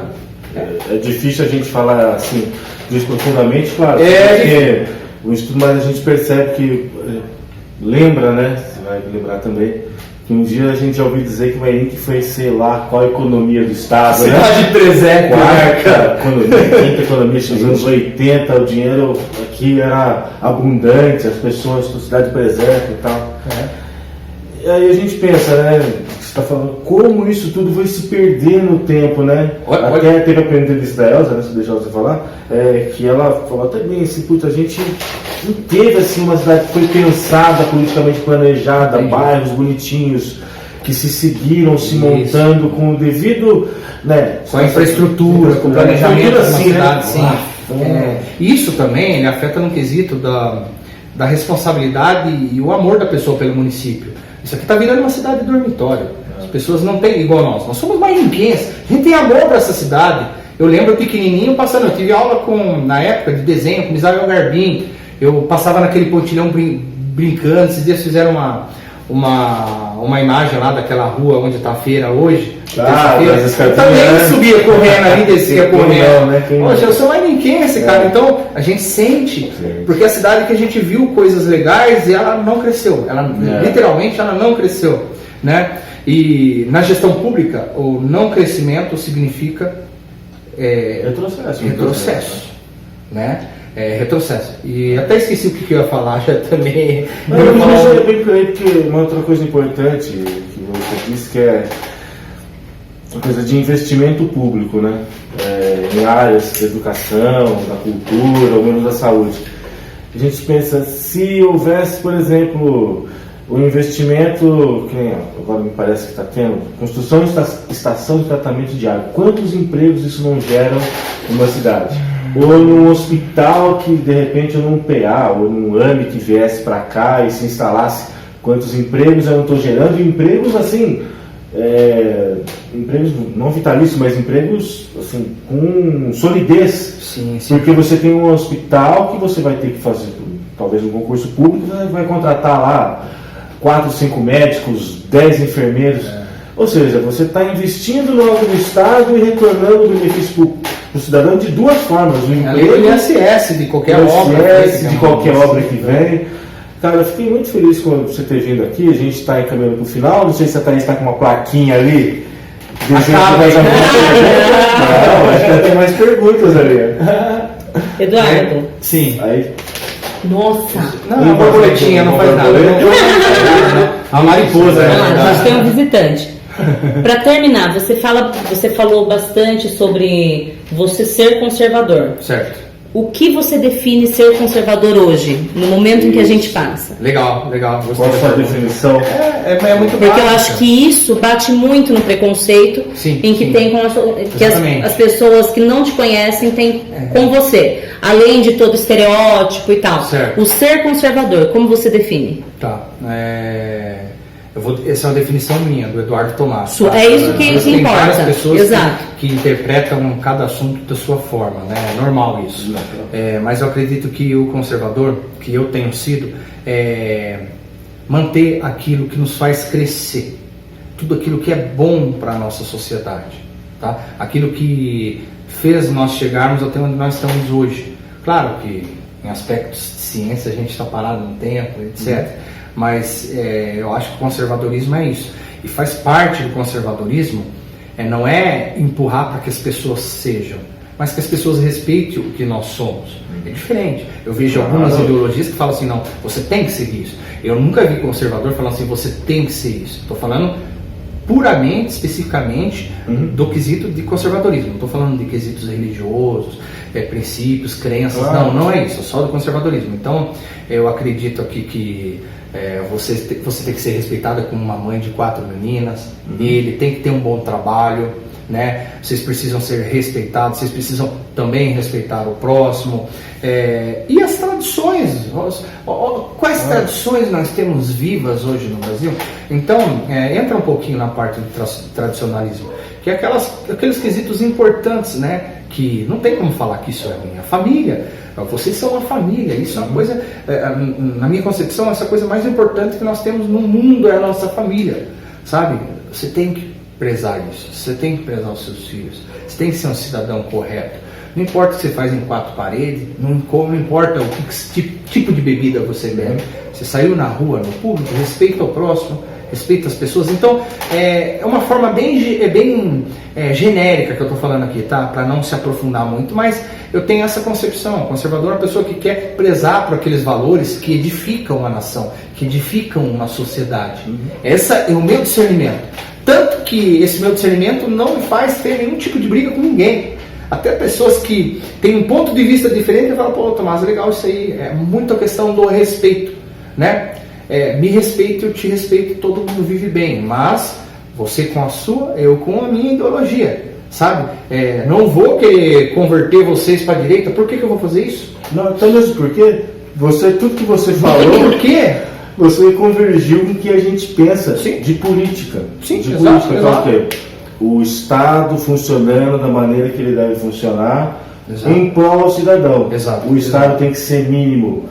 É difícil a gente falar assim, disso profundamente, claro, porque o estudo, mas a gente percebe que, lembra, né, você vai lembrar também, que um dia a gente já ouviu dizer que Mairinho que foi, sei lá, qual a economia do Estado, cidade de presépio, quarta economia, quinta economia, nos anos 80, o dinheiro aqui era abundante, as pessoas da cidade de presépio e tal. E aí a gente pensa, né, você está falando, como isso tudo vai se perder no tempo, né? Até teve a entrevista da Elza, né, se deixar você falar, que ela falou também assim, puta, a gente não teve assim uma cidade que foi pensada, politicamente planejada, bairros bonitinhos, que se seguiram, se montando com o devido, né? Com a infraestrutura, com o planejamento assim, cidade, sim. Isso também, ele afeta no quesito da responsabilidade e o amor da pessoa pelo município. Isso aqui está virando uma cidade de dormitório. As pessoas não têm igual nós somos mairinquenses, a gente tem amor para essa cidade. Eu lembro pequenininho passando, eu tive aula na época de desenho com Isabel Garbim, eu passava naquele pontilhão brincando. Esses dias fizeram uma imagem lá daquela rua onde está a feira hoje. Eu também subia correndo ali, descia correndo, né? Poxa, eu sou mairinquense, cara. Então a gente sente, porque a cidade que a gente viu coisas legais e ela não cresceu. Literalmente ela não cresceu, né? E na gestão pública o não crescimento significa retrocesso, né? Retrocesso. E até esqueci o que eu ia falar já também. Eu vou bem por aí, porque uma outra coisa importante que você disse que é uma coisa de investimento público, né? Em áreas da educação, da cultura, ou mesmo da saúde. A gente pensa, se houvesse, por exemplo, o investimento, que agora me parece que está tendo, construção de estação de tratamento de água, quantos empregos isso não gera numa cidade? Ou num hospital que de repente, ou num PA, ou num AME que viesse para cá e se instalasse, quantos empregos eu não estou gerando? Empregos assim, empregos não vitalícios, mas empregos assim, com solidez. Sim. Porque você tem um hospital que você vai ter que fazer, talvez um concurso público, você vai contratar lá 4, 5 médicos, 10 enfermeiros. Ou seja, você está investindo no órgão do Estado e retornando o benefício para o cidadão de duas formas. O emprego, o INSS de qualquer obra que vem. Cara, eu fiquei muito feliz com você ter vindo aqui. A gente está encaminhando para o final. Não sei se a Thaís está com uma plaquinha ali. Não, acho que ela tem mais perguntas ali. Eduardo. Sim. Aí. Nossa! Não, a borboletinha não faz nada. A mariposa. A gente tem um visitante. Para terminar, você falou bastante sobre você ser conservador. Certo. O que você define ser conservador hoje, no momento em que a gente passa? Legal. Qual a sua definição? É muito porque eu acho que isso bate muito no preconceito tem as pessoas que não te conhecem têm com você, além de todo estereótipo e tal. Certo. O ser conservador, como você define? Tá. Essa é uma definição minha, do Eduardo Tomás. É isso que importa. Várias pessoas que interpretam cada assunto da sua forma, né? É normal isso. Mas eu acredito que o conservador, que eu tenho sido, manter aquilo que nos faz crescer. Tudo aquilo que é bom para a nossa sociedade. Tá? Aquilo que fez nós chegarmos até onde nós estamos hoje. Claro que em aspectos de ciência a gente está parado no tempo, etc. Mas eu acho que o conservadorismo é isso. E faz parte do conservadorismo, não é empurrar para que as pessoas sejam, mas que as pessoas respeitem o que nós somos. É diferente. Eu vejo algumas ideologias que falam assim, não, você tem que ser isso. Eu nunca vi conservador falando assim, você tem que ser isso. Estou falando puramente, especificamente, do quesito de conservadorismo. Não estou falando de quesitos religiosos, princípios, crenças, não é isso, é só do conservadorismo. Então, eu acredito aqui que você tem que ser respeitada como uma mãe de 4 meninas, ele tem que ter um bom trabalho, né? Vocês precisam ser respeitados, vocês precisam também respeitar o próximo. E as tradições, quais tradições nós temos vivas hoje no Brasil? Então, entra um pouquinho na parte do tradicionalismo, que é aqueles quesitos importantes, né? Que não tem como falar que isso é minha família, vocês são uma família, isso é uma coisa, na minha concepção, essa coisa mais importante que nós temos no mundo é a nossa família, sabe? Você tem que prezar isso, você tem que prezar os seus filhos, você tem que ser um cidadão correto. Não importa o que você faz em 4 paredes, não importa o que tipo de bebida você bebe, você saiu na rua, no público, respeita o próximo, respeita as pessoas. Então, é uma forma bem genérica que eu estou falando aqui, tá? Para não se aprofundar muito, mas eu tenho essa concepção. O conservador é uma pessoa que quer prezar por aqueles valores que edificam a nação, que edificam uma sociedade. Esse é o meu discernimento. Tanto que esse meu discernimento não me faz ter nenhum tipo de briga com ninguém. Até pessoas que têm um ponto de vista diferente e falam, pô, Tomás, legal isso aí. É muito a questão do respeito, né? Me respeito, eu te respeito, todo mundo vive bem. Mas você com a sua, eu com a minha ideologia, sabe? Não vou querer converter vocês para a direita. Por que eu vou fazer isso? Não, então mesmo porque tudo que você falou... Por quê? Você convergiu com o que a gente pensa de política. Sim, de exato, política. Então, o quê? O Estado funcionando da maneira que ele deve funcionar em prol ao cidadão. O Estado tem que ser mínimo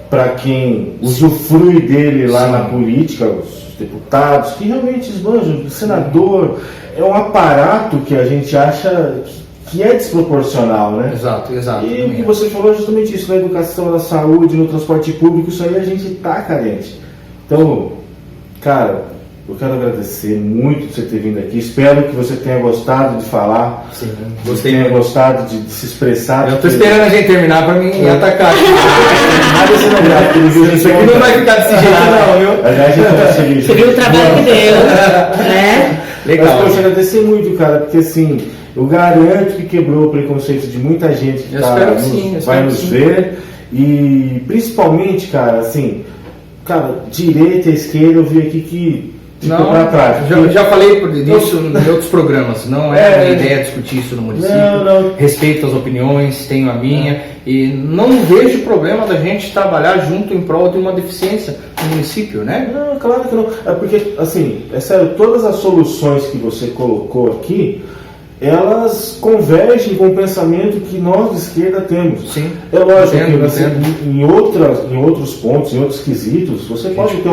para quem usufrui dele lá na política, os deputados, que realmente esbanjam, o senador, é um aparato que a gente acha que é desproporcional, né? Exato. E o que você falou é justamente isso, na educação, na saúde, no transporte público, isso aí a gente está carente. Então, cara, eu quero agradecer muito por você ter vindo aqui. Espero que você tenha gostado de falar. Sim, gostei. Tenha gostado de se expressar. Eu estou esperando a gente terminar para mim atacar. Isso aqui não vai ficar desse jeito não, viu? Você viu o trabalho que deu, né? Legal. Mas, poxa, agradecer muito, cara, porque assim, eu garanto que quebrou o preconceito de muita gente que vai nos ver. E principalmente, cara, assim, direita e esquerda, eu vi aqui que não, para trás. Já falei disso em outros programas. Não é a ideia discutir isso no município. Não. Respeito as opiniões, tenho a minha. E não vejo problema da gente trabalhar junto em prol de uma deficiência no município, né? Não, claro que não. É porque, assim, é sério, todas as soluções que você colocou aqui, elas convergem com o pensamento que nós de esquerda temos. Sim. É lógico que em outros pontos, em outros quesitos, você pode ter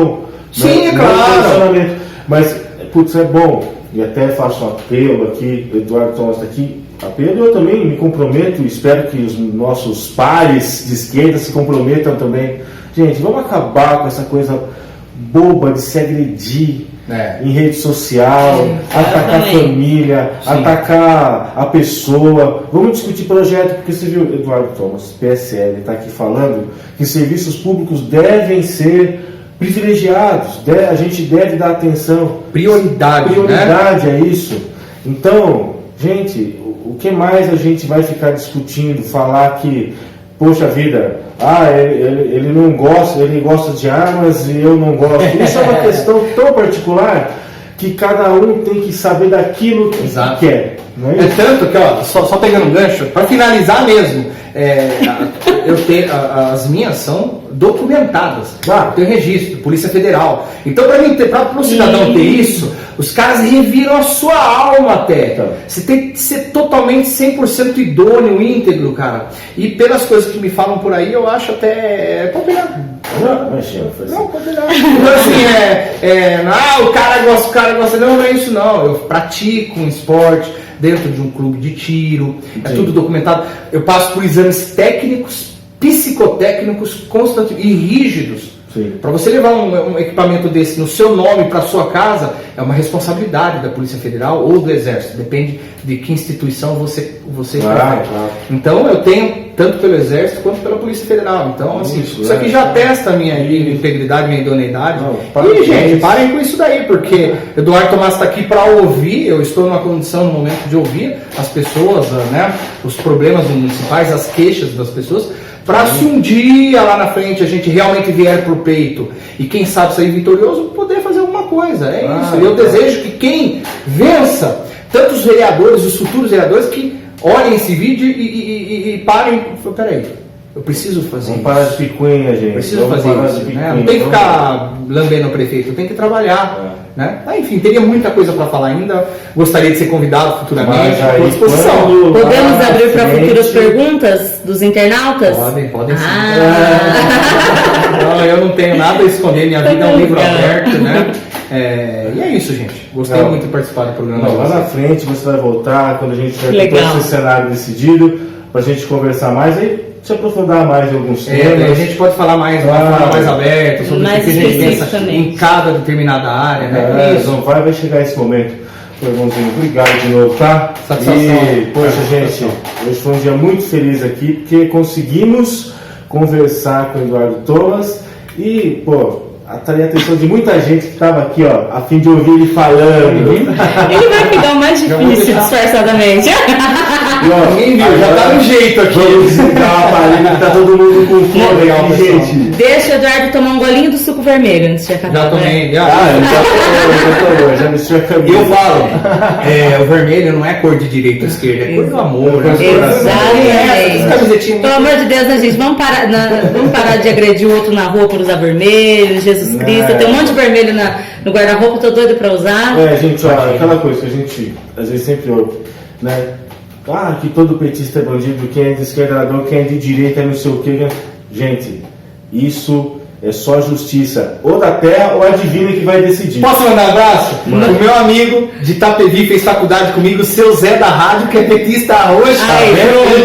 sim, é claro. Mas, putz, é bom, e até faço um apelo aqui, o Eduardo Thomas está aqui, apelo, eu também me comprometo, espero que os nossos pares de esquerda se comprometam também. Gente, vamos acabar com essa coisa boba de se agredir em rede social, atacar a família, atacar a pessoa. Vamos discutir projeto, porque você viu, Eduardo Thomas, PSL, está aqui falando que serviços públicos devem ser privilegiados, a gente deve dar atenção. Prioridade, né? É isso. Então, gente, o que mais a gente vai ficar discutindo? Falar que, poxa vida, ele não gosta, ele gosta de armas e eu não gosto. Isso é uma questão tão particular que cada um tem que saber daquilo que quer. Não é isso? Tanto que, só pegando um gancho, para finalizar mesmo, eu tenho, as minhas são documentadas, tem registro, Polícia Federal. Então, para o cidadão ter isso, os caras reviram a sua alma até. Você tem que ser totalmente 100% idôneo, íntegro, cara. E pelas coisas que me falam por aí, eu acho até Não, então, assim, o cara gosta, não é isso não. Eu pratico um esporte dentro de um clube de tiro, é tudo documentado. Eu passo por exames técnicos, psicotécnicos constantes e rígidos. Para você levar um equipamento desse no seu nome para sua casa, é uma responsabilidade da Polícia Federal ou do Exército, depende de que instituição você prefere. Então eu tenho tanto pelo Exército quanto pela Polícia Federal. Então, assim, isso aqui já testa a minha integridade, minha idoneidade. E, gente, parem com isso daí, porque Eduardo Tomás está aqui para ouvir, eu estou numa condição no momento de ouvir as pessoas, né, os problemas municipais, as queixas das pessoas, para se um dia lá na frente a gente realmente vier pro peito e quem sabe sair vitorioso, poder fazer alguma coisa. É isso. E eu desejo que quem vença, tanto os vereadores, os futuros vereadores, que olhem esse vídeo e parem. Peraí, eu preciso fazer Vamos parar de picuinha, gente. Preciso fazer isso. Né? Não tem que ficar lambendo o prefeito, tem que trabalhar. Né? Enfim, teria muita coisa para falar ainda. Gostaria de ser convidado futuramente. À disposição. Podemos abrir para futuras perguntas dos internautas? Podem sim. Não, eu não tenho nada a esconder, minha vida é um livro aberto, né? E é isso, gente. Gostei muito de participar do programa. Lá na frente você vai voltar, quando a gente tiver todo esse cenário decidido, para a gente conversar mais aí, se aprofundar mais em alguns temas. A gente pode falar mais, mais aberto sobre o que a gente pensa em cada determinada área, né? Isso. Vai chegar esse momento. Irmãozinho, obrigado de novo, tá? Satisfação. E, poxa, gente, hoje foi um dia muito feliz aqui, porque conseguimos conversar com o Eduardo Thomas e, atrair a atenção de muita gente que estava aqui, a fim de ouvir ele falando. Ele vai pegar o mais difícil, disfarçadamente. Ninguém viu, já tá no jeito aqui. Vamos desligar o aparelho que tá todo mundo com fome aqui, gente. Deixa o Eduardo tomar um golinho do suco vermelho antes de acabar. Já tomei. Já vestiu a camisa. Eu falo, o vermelho não é cor de direita ou esquerda, é cor do amor. Exatamente. Pelo amor de Deus, né, gente? Vamos parar de agredir o outro na rua por usar vermelho, Jesus Cristo. Tem um monte de vermelho no guarda-roupa, tô doido pra usar. Gente, aquela coisa que a gente às vezes sempre ouve, né? Que todo petista é bandido, quem é de esquerda é ladrão, quem é de direita é não sei o que. Gente, isso é só justiça, ou da terra ou a divina que vai decidir. Posso mandar um abraço? O meu amigo de Itapevi fez faculdade comigo, o seu Zé da Rádio, que é petista hoje.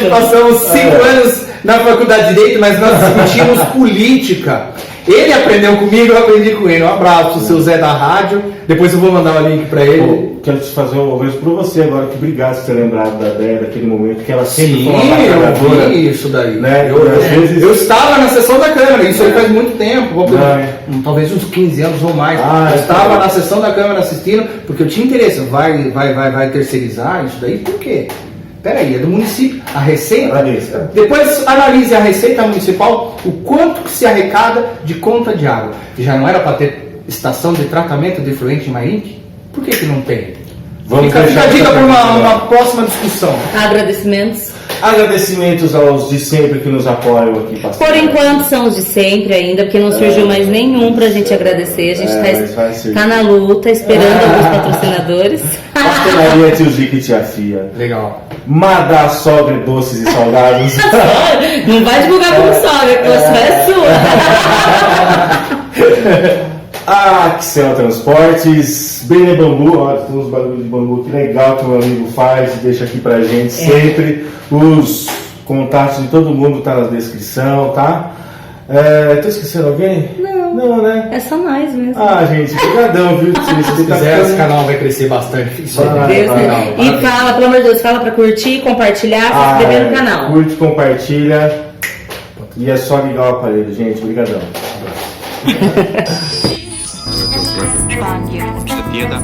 Passamos 5 anos na faculdade de Direito, mas nós discutimos política. Ele aprendeu comigo, eu aprendi com ele. Um abraço pro seu Zé da Rádio. Depois eu vou mandar o link pra ele. Quero te fazer um beijo pra você agora, que obrigado por ter lembrado da ideia daquele momento, que ela sempre foi uma batalhadora. Isso daí. Né? Eu estava na sessão da Câmara, isso aí faz muito tempo, talvez uns 15 anos ou mais. Eu estava na sessão da Câmara assistindo, porque eu tinha interesse. Vai terceirizar isso daí? Por quê? Peraí, é do município, a receita. Depois analise a receita municipal, o quanto que se arrecada de conta de água. Já não era para ter estação de tratamento de efluente em Mairink? Por que não tem? Fica a dica para uma próxima discussão. Agradecimentos aos de sempre que nos apoiam aqui. Por enquanto são os de sempre ainda, porque não surgiu mais nenhum pra gente agradecer. A gente tá na luta, esperando alguns patrocinadores. Pastelaria Tio Zico e Tia Fia. Legal. Madá Sogra, doces e salgados. Não vai divulgar como sogra, que você é sua. Axel Transportes, Bene Bambu, tem uns bagulhos de bambu, que legal que o meu amigo faz, deixa aqui pra gente sempre. Os contatos de todo mundo tá na descrição, tá? Tô esquecendo alguém? Não, né? É só nós mesmo. Gente, obrigadão, viu? Se quiser, esse canal vai crescer bastante. E fala, pelo amor de Deus, fala pra curtir, compartilhar, se inscrever no canal. Curte, compartilha. E é só ligar o aparelho, gente. Obrigadão. Что-то